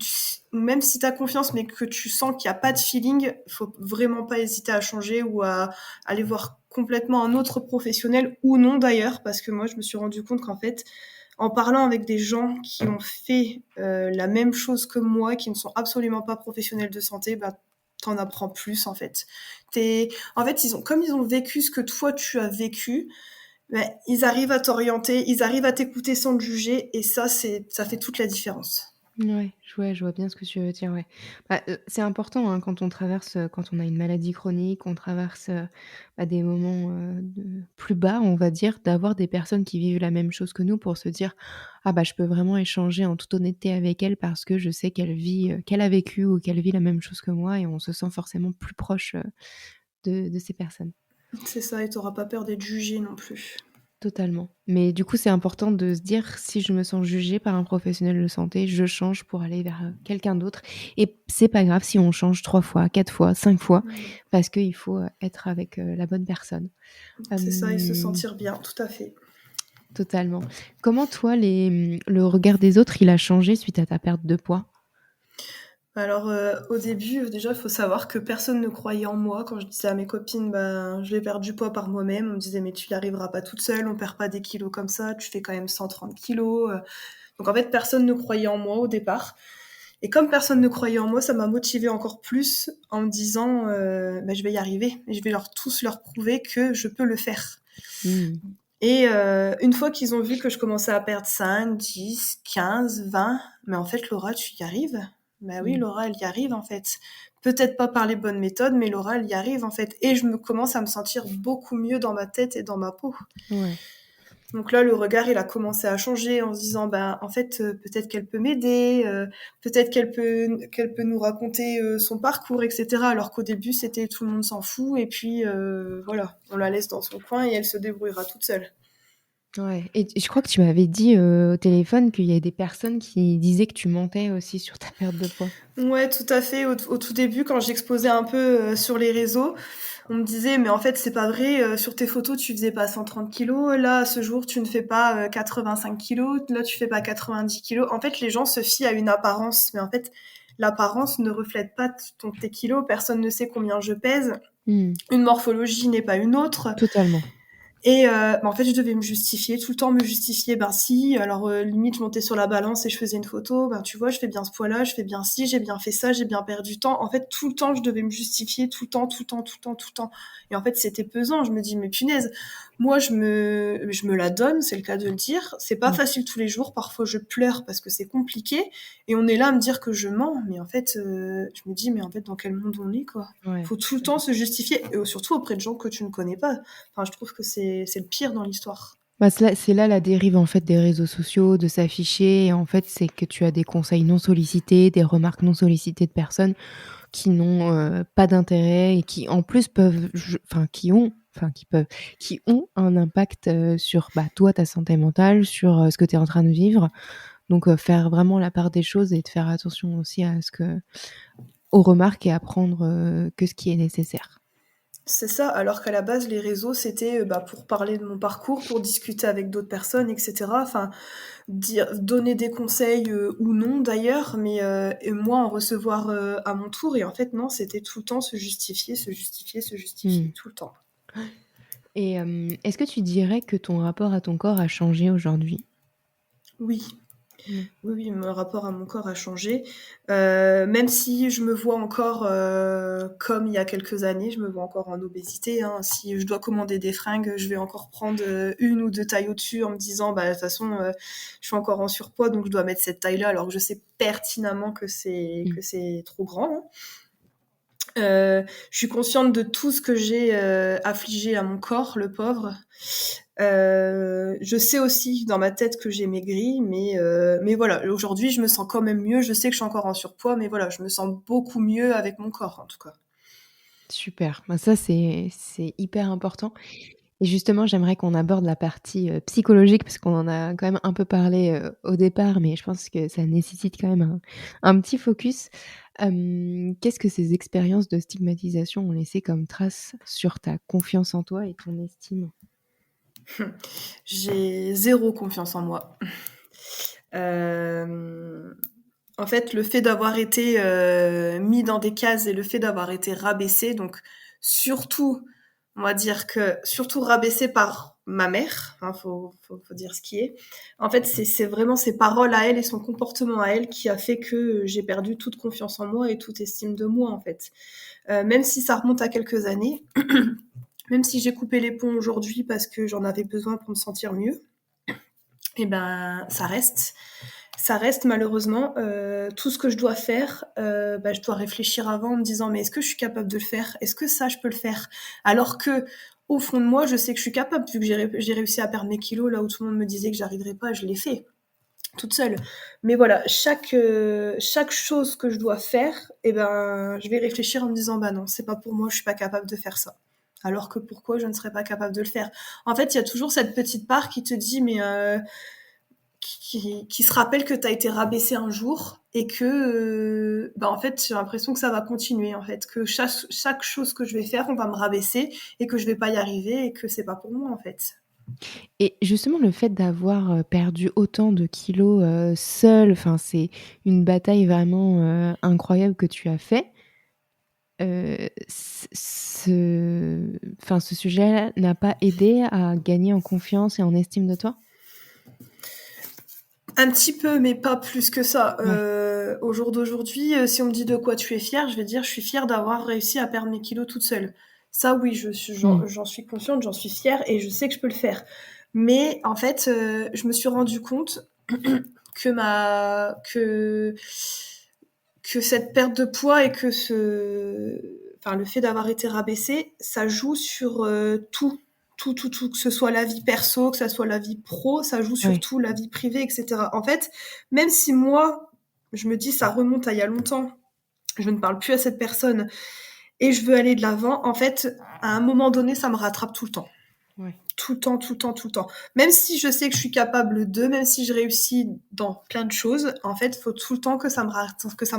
même si tu as confiance, mais que tu sens qu'il y a pas de feeling, faut vraiment pas hésiter à changer ou à aller voir complètement un autre professionnel ou non d'ailleurs, parce que moi, je me suis rendu compte qu'en fait, en parlant avec des gens qui ont fait, la même chose que moi, qui ne sont absolument pas professionnels de santé, bah, tu en apprends plus en fait. En fait, ils ont vécu ce que toi tu as vécu, bah, ils arrivent à t'orienter, ils arrivent à t'écouter sans te juger et ça fait toute la différence. Ouais, je vois bien ce que tu veux dire, ouais. Bah, c'est important, hein, quand on traverse, quand on a une maladie chronique, on traverse, bah, des moments, de plus bas, on va dire, d'avoir des personnes qui vivent la même chose que nous pour se dire: «Ah bah, je peux vraiment échanger en toute honnêteté avec elle parce que je sais qu'elle vit, qu'elle a vécu ou qu'elle vit la même chose que moi» et on se sent forcément plus proche, de ces personnes. C'est ça et tu auras pas peur d'être jugé non plus. Totalement. Mais du coup, c'est important de se dire: «Si je me sens jugée par un professionnel de santé, je change pour aller vers, quelqu'un d'autre» et c'est pas grave si on change 3 fois, 4 fois, 5 fois Mmh. parce qu'il faut, être avec, la bonne personne. C'est ça et se Hem, sentir bien, tout à fait. Totalement. Comment toi, le regard des autres, il a changé suite à ta perte de poids? Alors, au début, déjà, il faut savoir que personne ne croyait en moi. Quand je disais à mes copines: «Ben, je vais perdre du poids par moi-même», on me disait: «Mais tu y arriveras pas toute seule, on perd pas des kilos comme ça, tu fais quand même 130 kilos». Donc en fait, personne ne croyait en moi au départ et comme personne ne croyait en moi, ça m'a motivée encore plus en me disant, «Bah, je vais y arriver et je vais leur prouver que je peux le faire». Mmh. Et une fois qu'ils ont vu que je commençais à perdre 5, 10, 15, 20, «Mais en fait, Laura, tu y arrives». Bah oui, Mmh. Laura, elle y arrive, en fait. Peut-être pas par les bonnes méthodes, mais Laura, elle y arrive, en fait. Et je me commence à me sentir beaucoup mieux dans ma tête et dans ma peau. Ouais. Donc là, le regard, il a commencé à changer en se disant: «Bah, en fait, peut-être qu'elle peut m'aider, peut-être qu'elle peut nous raconter, son parcours et cetera». Alors qu'au début, c'était tout le monde s'en fout et puis, voilà, on la laisse dans son coin et elle se débrouillera toute seule. Ouais et je crois que tu m'avais dit, au téléphone qu'il y a des personnes qui disaient que tu mentais aussi sur ta perte de poids. Ouais, tout à fait. Au tout début, quand j'exposais un peu, sur les réseaux, on me disait: «Mais en fait, c'est pas vrai, sur tes photos, tu faisais pas 130 kilos. Là, à ce jour, tu ne fais pas, 85 kilos. Là, tu fais pas 90 kilos». En fait, les gens se fient à une apparence, mais en fait, l'apparence ne reflète pas tes kilos. Personne ne sait combien je pèse. Mmh. Une morphologie n'est pas une autre. Totalement. Et bah, en fait, je devais me justifier, tout le temps me justifier. Ben si, alors, limite, je montais sur la balance et je faisais une photo. Ben, tu vois, je fais bien ce poids-là, je fais bien ci, j'ai bien fait ça, j'ai bien perdu du temps. En fait, tout le temps, je devais me justifier, tout le temps, tout le temps, tout le temps, tout le temps. Et en fait, c'était pesant. Je me dis: «Mais punaise, moi, je me la donne», c'est le cas de le dire. C'est pas Mmh. facile tous les jours. Parfois, je pleure parce que c'est compliqué et on est là à me dire que je mens. Mais en fait, je me dis: «Mais en fait, dans quel monde on est, quoi?» Ouais. Faut tout le temps se justifier et surtout auprès de gens que tu ne connais pas. Enfin, je trouve que c'est le pire dans l'histoire. Bah, c'est là la dérive, en fait, des réseaux sociaux, de s'afficher et en fait, c'est que tu as des conseils non sollicités, des remarques non sollicitées de personnes qui n'ont, pas d'intérêt et qui, en plus, peuvent je qui ont un impact, sur, bah, toi, ta santé mentale, sur, ce que tu es en train de vivre. Donc, faire vraiment la part des choses et de faire attention aussi aux remarques et à prendre, que ce qui est nécessaire. C'est ça, alors qu'à la base, les réseaux, c'était, bah, pour parler de mon parcours, pour discuter avec d'autres personnes et cetera. Enfin, donner des conseils, ou non d'ailleurs, mais et moi en recevoir, à mon tour et en fait non, c'était tout le temps se justifier, se justifier, se justifier, Mmh. tout le temps. Et est-ce que tu dirais que ton rapport à ton corps a changé aujourd'hui? Oui. Mmh. Oui, oui, mon rapport à mon corps a changé. Même si je me vois encore, comme il y a quelques années, je me vois encore en obésité, hein. Si je dois commander des fringues, je vais encore prendre, 1 ou 2 tailles au-dessus en me disant: «Bah, de toute façon, je suis encore en surpoids, donc je dois mettre cette taille-là», alors que je sais pertinemment que c'est Mmh. que c'est trop grand, hein. Je suis consciente de tout ce que j'ai, affligé à mon corps, le pauvre. Je sais aussi dans ma tête que j'ai maigri, mais voilà, aujourd'hui, je me sens quand même mieux. Je sais que je suis encore en surpoids, mais voilà, je me sens beaucoup mieux avec mon corps, en tout cas. Super, bah, ça c'est hyper important et justement j'aimerais qu'on aborde la partie, psychologique parce qu'on en a quand même un peu parlé, au départ, mais je pense que ça nécessite quand même un petit focus. Qu'est-ce que ces expériences de stigmatisation ont laissé comme trace sur ta confiance en toi et ton estime? J'ai zéro confiance en moi. Hem, En fait, le fait d'avoir été, mis dans des cases et le fait d'avoir été rabaissée, donc surtout, on va dire que surtout rabaissée par ma mère, hein, faut dire ce qui est. En fait, c'est vraiment ses paroles à elle et son comportement à elle qui a fait que j'ai perdu toute confiance en moi et toute estime de moi, en fait. Même si ça remonte à quelques années, même si j'ai coupé les ponts aujourd'hui parce que j'en avais besoin pour me sentir mieux et ben, ça reste. ça reste malheureusement, tout ce que je dois faire, je dois réfléchir avant en me disant: «Mais est-ce que je suis capable de le faire? Est-ce que ça, je peux le faire?» alors qu'au fond de moi, je sais que je suis capable vu que j'ai réussi à perdre mes kilos là où tout le monde me disait que j'arriverais pas, je l'ai fait, toute seule. Mais voilà, chaque chose que je dois faire et ben, je vais réfléchir en me disant: «Bah non, c'est pas pour moi, je suis pas capable de faire ça». Alors que pourquoi je ne serais pas capable de le faire? En fait, il y a toujours cette petite part qui te dit: «Mais qui se rappelle que tu as été rabaissé un jour et que, en fait, j'ai l'impression que ça va continuer, en fait, que chaque chose que je vais faire, on va me rabaisser et que je vais pas y arriver et que c'est pas pour moi, en fait. Et justement, le fait d'avoir, perdu autant de kilos, seule, enfin, c'est une bataille vraiment, incroyable que tu as fait. Ce sujet n'a pas aidé à gagner en confiance et en estime de toi? Un petit peu, mais pas plus que ça. Ouais. Au jour d'aujourd'hui, si on me dit: «De quoi tu es fière?» je vais dire: «Je suis fière d'avoir réussi à perdre mes kilos toute seule». Ça oui, Mmh. j'en suis consciente, j'en suis fière et je sais que je peux le faire. Mais en fait, je me suis rendu compte que ma que cette perte de poids et que le fait d'avoir été rabaissée, ça joue sur, tout. Tout, que ce soit la vie perso, que ça soit la vie pro, ça joue sur Ouais. tout, la vie privée et cetera. En fait, même si moi, je me dis: «Ça remonte à il y a longtemps, je ne parle plus à cette personne et je veux aller de l'avant», en fait, à un moment donné, ça me rattrape tout le temps. Ouais. Tout le temps, tout le temps, tout le temps. Même si je sais que je suis capable de, même si je réussis dans plein de choses, en fait, il faut tout le temps que ça me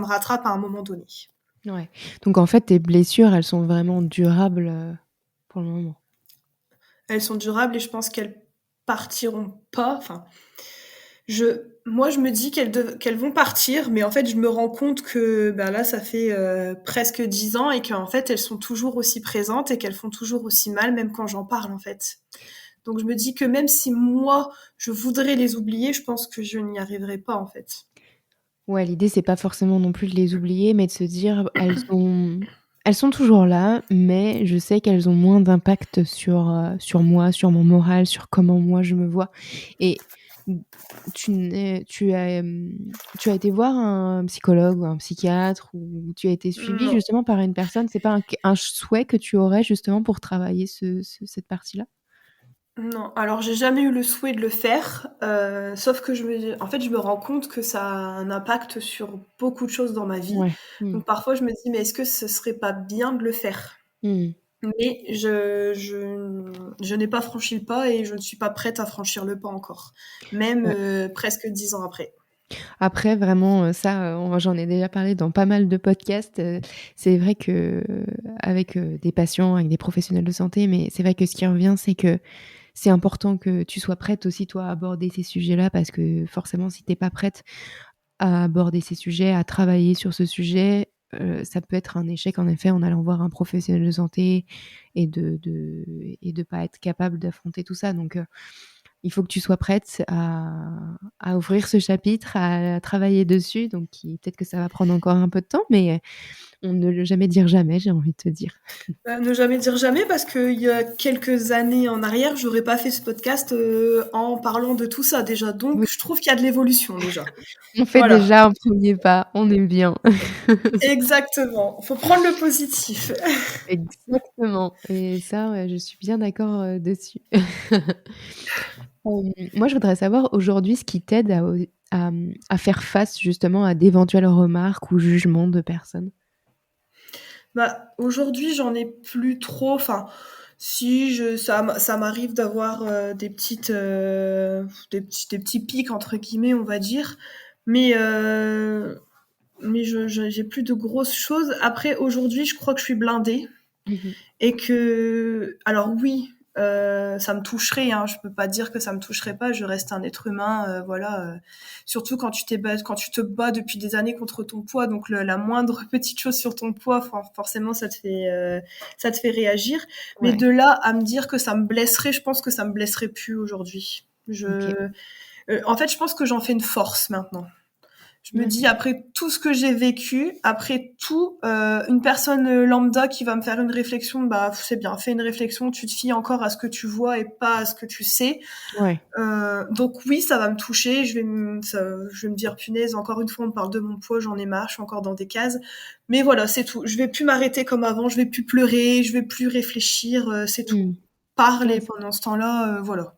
rattrape à un moment donné. Ouais. Donc en fait, tes blessures, elles sont vraiment durables, pour le moment? Elles sont durables et je pense qu'elles partiront pas. Enfin, moi, je me dis qu'elles vont partir, mais en fait, je me rends compte que là, ça fait presque 10 ans et qu'en fait, elles sont toujours aussi présentes et qu'elles font toujours aussi mal, même quand j'en parle, en fait. Donc, je me dis que même si moi, je voudrais les oublier, je pense que je n'y arriverai pas, en fait. Ouais, l'idée, c'est pas forcément non plus de les oublier, mais de se dire: elles sont toujours là, mais je sais qu'elles ont moins d'impact sur moi, sur mon moral, sur comment moi je me vois». Et mmh, tu as été voir un psychologue ou un psychiatre, ou tu as été suivie Non. justement par une personne? C'est pas un souhait que tu aurais justement pour travailler cette partie-là? Non, alors j'ai jamais eu le souhait de le faire, sauf que en fait, je me rends compte que ça a un impact sur beaucoup de choses dans ma vie. Ouais. Mmh. Donc parfois je me dis: «Mais est-ce que ce serait pas bien de le faire?» Mmh. mais je n'ai pas franchi le pas et je ne suis pas prête à franchir le pas encore, même, Ouais. presque 10 ans après. Après vraiment, ça, j'en ai déjà parlé dans pas mal de podcasts, c'est vrai que, avec, des patients, avec des professionnels de santé, mais c'est vrai que ce qui revient, c'est que c'est important que tu sois prête aussi toi à aborder ces sujets-là, parce que forcément si tu es pas prête à aborder ces sujets, à travailler sur ce sujet, ça peut être un échec en effet en allant voir un professionnel de santé et de pas être capable d'affronter tout ça. Donc il faut que tu sois prête à ouvrir ce chapitre, à travailler dessus, donc peut-être que ça va prendre encore un peu de temps, mais on ne le jamais dire jamais, j'ai envie de te dire. Ne jamais dire jamais parce qu'il y a quelques années en arrière, j'aurais pas fait ce podcast, en parlant de tout ça déjà, donc Oui, je trouve qu'il y a de l'évolution déjà. on fait Voilà. déjà un premier pas, on est bien. Exactement, faut prendre le positif. Exactement, et ça, ouais, je suis bien d'accord, dessus. Moi, je voudrais savoir aujourd'hui ce qui t'aide à faire face justement à d'éventuelles remarques ou jugements de personnes? Aujourd'hui, j'en ai plus trop, enfin, si je ça m'arrive d'avoir, des petits «pics» entre guillemets, on va dire, mais j'ai plus de grosses choses. Après, aujourd'hui, je crois que je suis blindée. Mmh mh. Et alors oui, ça me toucherait, hein, je peux pas dire que ça me toucherait pas, je reste un être humain, voilà, surtout quand tu te bats depuis des années contre ton poids, donc la moindre petite chose sur ton poids, forcément ça te fait réagir. Mais Ouais, de là à me dire que ça me blesserait, je pense que ça me blesserait plus aujourd'hui. OK. En fait, je pense que j'en fais une force maintenant. Je me dis, après tout ce que j'ai vécu, après tout, une personne lambda qui va me faire une réflexion, bah c'est bien, fais une réflexion, tu te fies encore à ce que tu vois et pas à ce que tu sais. Ouais. Donc oui, ça va me toucher, je vais me dire, punaise, encore une fois, on me parle de mon poids, j'en ai marre, je suis encore dans des cases. Mais voilà, c'est tout. Je vais plus m'arrêter comme avant, je vais plus pleurer, je vais plus réfléchir, c'est tout. Mm. Parler Ouais, pendant ce temps-là, voilà.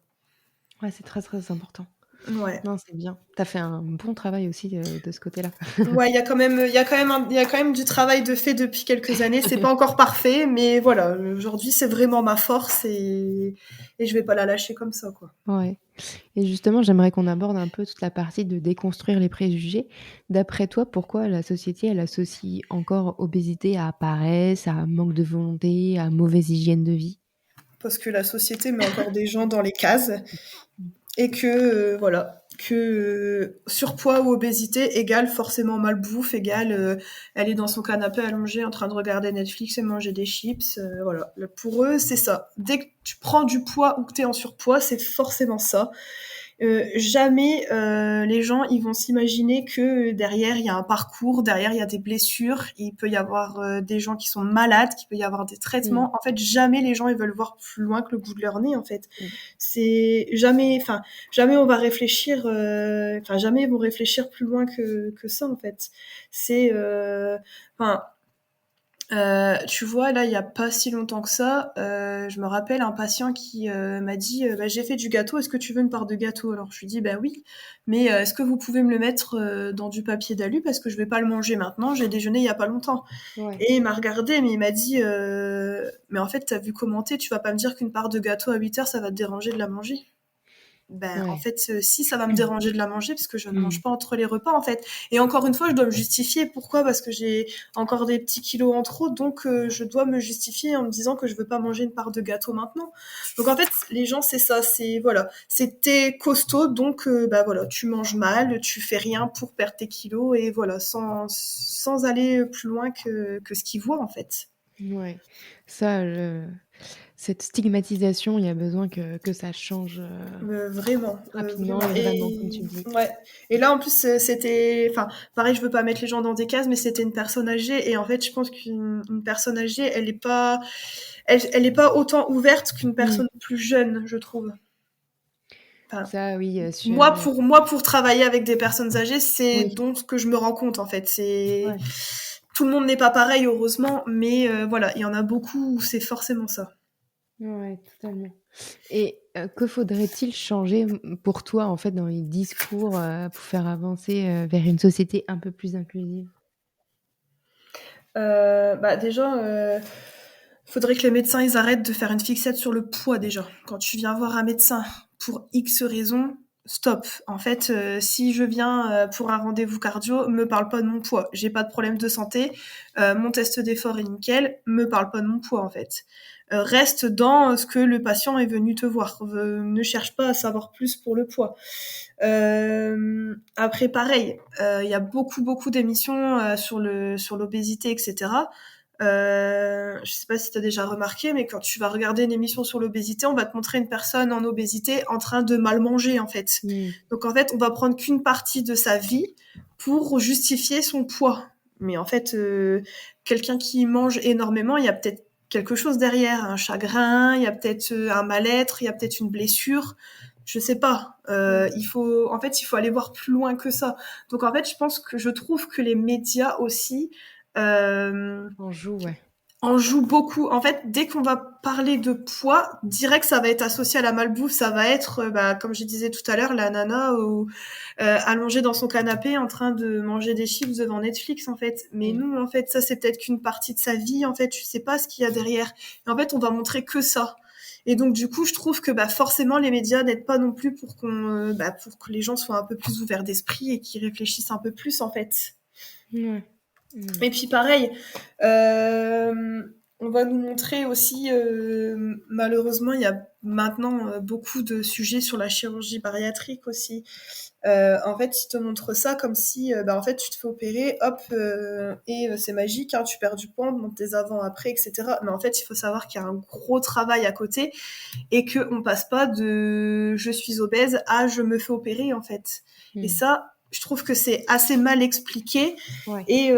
ouais, c'est très très important. Ouais. Non, c'est bien. T'as fait un bon travail aussi de ce côté-là. Ouais, il y a quand même du travail de fait depuis quelques années. C'est pas encore parfait, mais voilà, aujourd'hui, c'est vraiment ma force et je vais pas la lâcher comme ça, quoi. Ouais. Et justement, j'aimerais qu'on aborde un peu toute la partie de déconstruire les préjugés. D'après toi, pourquoi la société, elle associe encore obésité à paresse, à manque de volonté, à mauvaise hygiène de vie? Parce que la société met encore des gens dans les cases et que, voilà, que surpoids ou obésité égale forcément malbouffe, égale elle est dans son canapé allongée en train de regarder Netflix et manger des chips. Voilà. Pour eux, c'est ça. Dès que tu prends du poids ou que tu es en surpoids, c'est forcément ça. Jamais les gens ils vont s'imaginer que derrière il y a un parcours, derrière il y a des blessures, il peut y avoir des gens qui sont malades, qu'il peut y avoir des Mmh. traitements. En fait, jamais les gens ils veulent voir plus loin que le bout de leur nez en fait. Mmh. C'est jamais, enfin jamais on va réfléchir, enfin jamais ils vont réfléchir plus loin que ça en fait. C'est, enfin tu vois, là, il y a pas si longtemps que ça, je me rappelle un patient qui m'a dit bah, j'ai fait du gâteau, est-ce que tu veux une part de gâteau? Alors je lui dis bah oui, mais est-ce que vous pouvez me le mettre dans du papier d'alu parce que je vais pas le manger maintenant, j'ai déjeuné il y a pas longtemps. Ouais. Et il m'a regardé, mais il m'a dit mais en fait, t'as vu commenter, tu vas pas me dire qu'une part de gâteau à 8 heures, ça va te déranger de la manger. Ben, en Ouais. fait, si ça va me déranger de la manger parce que je ne Mmh. mange pas entre les repas, en fait. Et encore une fois, je dois me justifier. Pourquoi? Parce que j'ai encore des petits kilos en trop, donc je dois me justifier en me disant que je veux pas manger une part de gâteau maintenant. Donc en fait, les gens, c'est ça, c'est voilà, c'est t'es costaud, donc bah voilà, tu manges mal, tu fais rien pour perdre tes kilos et voilà, sans aller plus loin que ce qu'ils voient en fait. Ouais. Ça, cette stigmatisation, il y a besoin que ça change, Vraiment, rapidement vraiment et vraiment, comme tu et le dis. ouais et là, en plus, c'était enfin, pareil, je veux pas mettre les gens dans des cases, mais c'était une personne âgée et en fait, je pense qu'une personne âgée, elle est pas autant ouverte qu'une Mmh. personne plus jeune, je trouve. Enfin, Ça oui, sur, moi, pour travailler avec des personnes âgées, c'est oui. donc ce que je me rends compte, en fait. C'est Ouais. tout le monde n'est pas pareil, heureusement, mais voilà, il y en a beaucoup où c'est forcément ça. Ouais, totalement. Et que faudrait-il changer, pour toi, en fait, dans les discours, pour faire avancer, vers une société un peu plus inclusive? Bah, déjà, faudrait que les médecins, ils arrêtent de faire une fixette sur le poids, déjà. Quand tu viens voir un médecin pour X raisons, stop. En fait, si je viens, pour un rendez-vous cardio, me parle pas de mon poids. J'ai pas de problème de santé, mon test d'effort est nickel, me parle pas de mon poids, en fait. Reste dans ce que le patient est venu te voir. Ne cherche pas à savoir plus pour le poids. Après, pareil, il y a beaucoup d'émissions sur l'obésité, etc. Je sais pas si tu as déjà remarqué, mais quand tu vas regarder une émission sur l'obésité, on va te montrer une personne en obésité en train de mal manger, en fait. Mmh. Donc, en fait, on va prendre qu'une partie de sa vie pour justifier son poids. Mais en fait, quelqu'un qui mange énormément, il y a peut-être quelque chose derrière, un chagrin, il y a peut-être un mal-être, il y a peut-être une blessure. Je sais pas. Ouais. Il faut aller voir plus loin que ça. Donc en fait, je trouve que les médias aussi euh, On joue, ouais. en jouent beaucoup. En fait, dès qu'on va parler de poids, direct, ça va être associé à la malbouffe. Ça va être, bah, comme je disais tout à l'heure, la nana allongée dans son canapé en train de manger des chips devant Netflix, en fait. Mais Mmh. nous, en fait, ça, c'est peut-être qu'une partie de sa vie. En fait, tu sais pas ce qu'il y a derrière. Et en fait, on va montrer que ça. Et donc, du coup, je trouve que bah, forcément, les médias n'aident pas non plus pour que les gens soient un peu plus ouverts d'esprit et qu'ils réfléchissent un peu plus, en fait. Ouais. Mmh. Et puis pareil, euh, on va nous montrer aussi, malheureusement, il y a maintenant beaucoup de sujets sur la chirurgie bariatrique aussi. En fait, ils te montrent ça comme si, bah, en fait, tu te fais opérer, hop, et c'est magique, hein, tu perds du poids, on te montre tes avant-après, etc. Mais en fait, il faut savoir qu'il y a un gros travail à côté et qu'on passe pas de je suis obèse à je me fais opérer, en fait. Et Mmh. ça, je trouve que c'est assez mal expliqué Ouais. et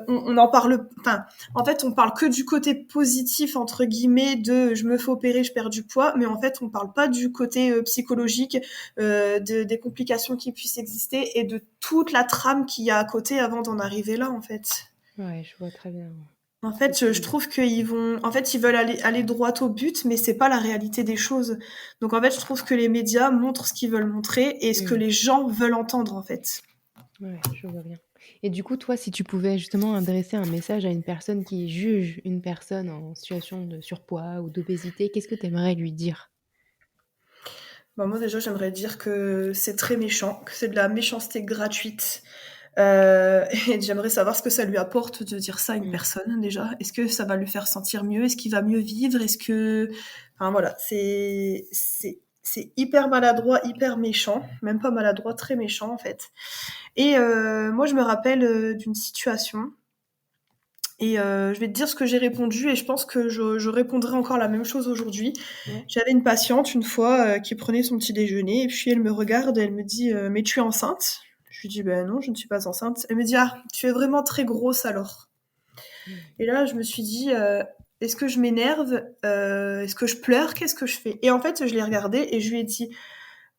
on en parle. Enfin, en fait, on parle que du côté positif entre guillemets de je me fais opérer, je perds du poids, mais en fait, on parle pas du côté psychologique, des complications qui puissent exister et de toute la trame qu'il y a à côté avant d'en arriver là, en fait. Ouais, je vois très bien En ce que fait, tu veux je dire. trouve ils veulent aller droit au but, mais c'est pas la réalité des choses. Donc en fait, je trouve que les médias montrent ce qu'ils veulent montrer et ce que Mmh. les gens veulent entendre, en fait. Ouais, je vois bien. Et du coup, toi, si tu pouvais justement adresser un message à une personne qui juge une personne en situation de surpoids ou d'obésité, qu'est-ce que tu aimerais lui dire? Bah, moi, déjà, j'aimerais dire que c'est très méchant, que c'est de la méchanceté gratuite. Et j'aimerais savoir ce que ça lui apporte de dire ça à une Mmh. personne, déjà. Est-ce que ça va lui faire sentir mieux? Est-ce qu'il va mieux vivre? Est-ce que... Enfin, voilà, c'est hyper maladroit, hyper méchant. Même pas maladroit, très méchant, en fait. Et moi, je me rappelle d'une situation. Et je vais te dire ce que j'ai répondu et je pense que je répondrai encore la même chose aujourd'hui. Ouais. J'avais une patiente une fois qui prenait son petit déjeuner et puis elle me regarde et elle me dit mais tu es enceinte? Je lui dis ben non, je ne suis pas enceinte. Elle me dit ah, tu es vraiment très grosse alors. Mmh. Et là, je me suis dit est-ce que je m'énerve? Est-ce que je pleure? Qu'est-ce que je fais? Et en fait, je l'ai regardée et je lui ai dit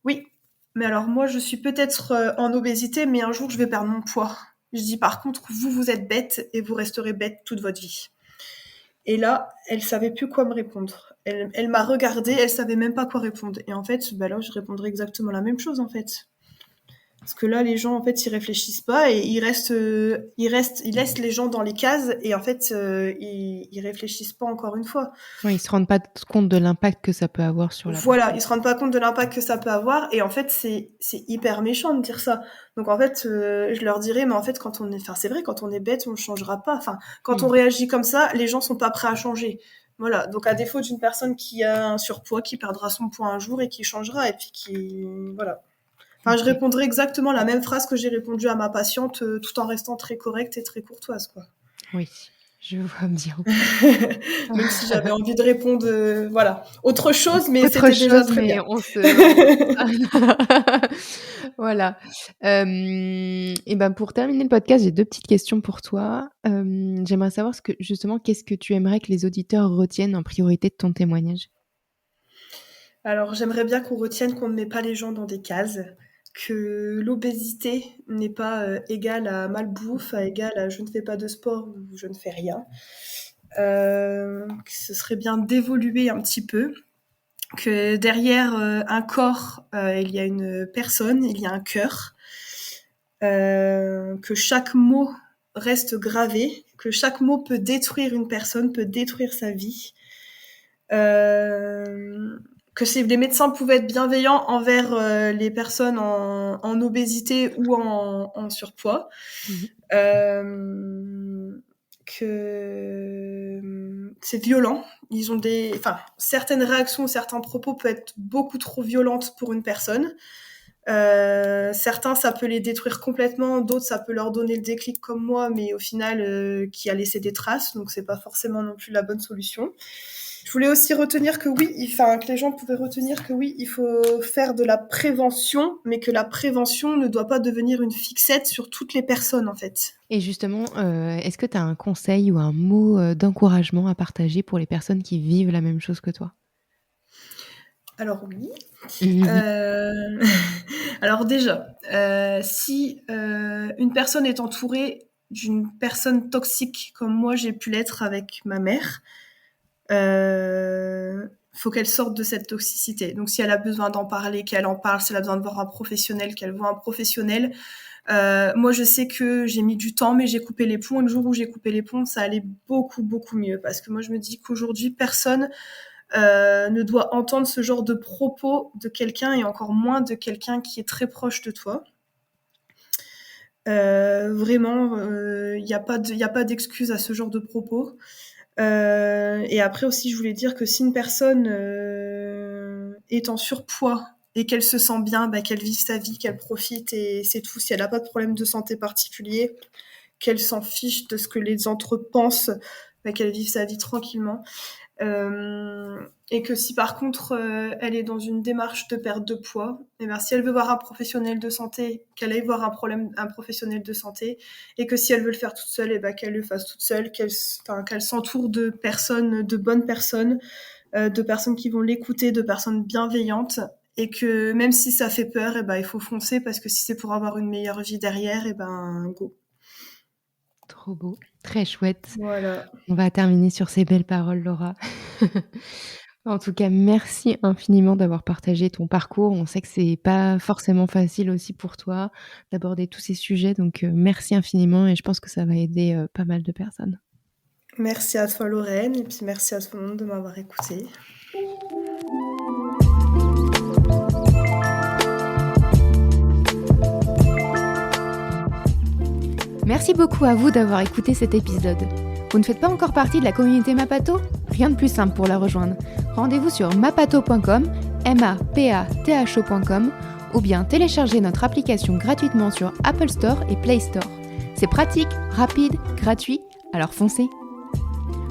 oui, mais alors moi, je suis peut-être en obésité, mais un jour, je vais perdre mon poids. Je dis par contre, vous, vous êtes bête et vous resterez bête toute votre vie. Et là, elle savait plus quoi me répondre. Elle m'a regardée, elle savait même pas quoi répondre. Et en fait, bah là, je répondrais exactement la même chose, en fait. Parce que là, les gens, en fait, ils réfléchissent pas et ils laissent les gens dans les cases et en fait, ils réfléchissent pas encore une fois. Ouais, ils se rendent pas compte de l'impact que ça peut avoir sur la Voilà, personne. ils se rendent pas compte de l'impact que ça peut avoir et en fait, c'est hyper méchant de dire ça. Donc en fait, je leur dirais, mais en fait, enfin, c'est vrai, quand on est bête, on ne changera pas. Enfin, quand on Mmh. réagit comme ça, les gens sont pas prêts à changer. Voilà. Donc à défaut d'une personne qui a un surpoids, qui perdra son poids un jour et qui changera et puis qui, voilà. Enfin, je OK. répondrai exactement la même phrase que j'ai répondu à ma patiente, tout en restant très correcte et très courtoise, quoi. Oui, je vois bien. Même si j'avais envie de répondre, voilà, autre chose, mais Autre c'était déjà chose, très mais bien. on voilà. Et ben, pour terminer le podcast, j'ai 2 petites questions pour toi. J'aimerais savoir qu'est-ce que tu aimerais que les auditeurs retiennent en priorité de ton témoignage? Alors, j'aimerais bien qu'on retienne qu'on ne met pas les gens dans des cases, que l'obésité n'est pas égale à malbouffe, à égale à je ne fais pas de sport ou je ne fais rien. Que ce serait bien d'évoluer un petit peu, que derrière un corps, il y a une personne, il y a un cœur, que chaque mot reste gravé, que chaque mot peut détruire une personne, peut détruire sa vie. Euh, que si les médecins pouvaient être bienveillants envers les personnes en obésité ou en surpoids. Mmh. Que c'est violent. Ils ont enfin, certaines réactions, certains propos peuvent être beaucoup trop violentes pour une personne. Certains, ça peut les détruire complètement, d'autres, ça peut leur donner le déclic comme moi, mais au final, qui a laissé des traces, donc c'est pas forcément non plus la bonne solution. Je voulais aussi retenir que oui, enfin, que les gens pouvaient retenir que oui, il faut faire de la prévention, mais que la prévention ne doit pas devenir une fixette sur toutes les personnes, en fait. Et justement, est-ce que tu as un conseil ou un mot, d'encouragement à partager pour les personnes qui vivent la même chose que toi? Alors oui. Euh, Alors déjà, si une personne est entourée d'une personne toxique comme moi j'ai pu l'être avec ma mère, faut qu'elle sorte de cette toxicité. Donc si elle a besoin d'en parler, qu'elle en parle. Si elle a besoin de voir un professionnel, qu'elle voit un professionnel. Moi je sais que j'ai mis du temps, mais j'ai coupé les ponts. Et le jour où j'ai coupé les ponts, ça allait beaucoup beaucoup mieux. Parce que moi je me dis qu'aujourd'hui personne ne doit entendre ce genre de propos de quelqu'un et encore moins de quelqu'un qui est très proche de toi. Vraiment, il n'y a pas d'excuse à ce genre de propos. Et après aussi, je voulais dire que si une personne est en surpoids et qu'elle se sent bien, bah, qu'elle vive sa vie, qu'elle profite et c'est tout. Si elle n'a pas de problème de santé particulier, qu'elle s'en fiche de ce que les autres pensent, bah, qu'elle vive sa vie tranquillement. Et que si par contre elle est dans une démarche de perte de poids, et bien si elle veut voir un professionnel de santé, qu'elle aille voir un professionnel de santé, et que si elle veut le faire toute seule, et ben qu'elle le fasse toute seule, qu'elle s'entoure de personnes, de bonnes personnes, de personnes qui vont l'écouter, de personnes bienveillantes, et que même si ça fait peur, et ben il faut foncer, parce que si c'est pour avoir une meilleure vie derrière, et ben go. Trop beau, très chouette. Voilà. On va terminer sur ces belles paroles, Laura. En tout cas, merci infiniment d'avoir partagé ton parcours. On sait que c'est pas forcément facile aussi pour toi d'aborder tous ces sujets, donc merci infiniment et je pense que ça va aider, pas mal de personnes. Merci à toi Lorraine, et puis merci à tout le monde de m'avoir écoutée. Merci beaucoup à vous d'avoir écouté cet épisode. Vous ne faites pas encore partie de la communauté Mapato ? Rien de plus simple pour la rejoindre. Rendez-vous sur mapato.com, mapatho.com, ou bien téléchargez notre application gratuitement sur Apple Store et Play Store. C'est pratique, rapide, gratuit, alors foncez.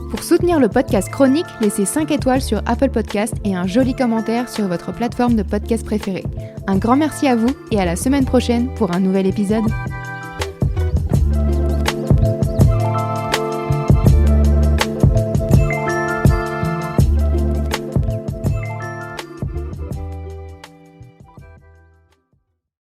Pour soutenir le podcast Chronique, laissez 5 étoiles sur Apple Podcast et un joli commentaire sur votre plateforme de podcast préférée. Un grand merci à vous et à la semaine prochaine pour un nouvel épisode.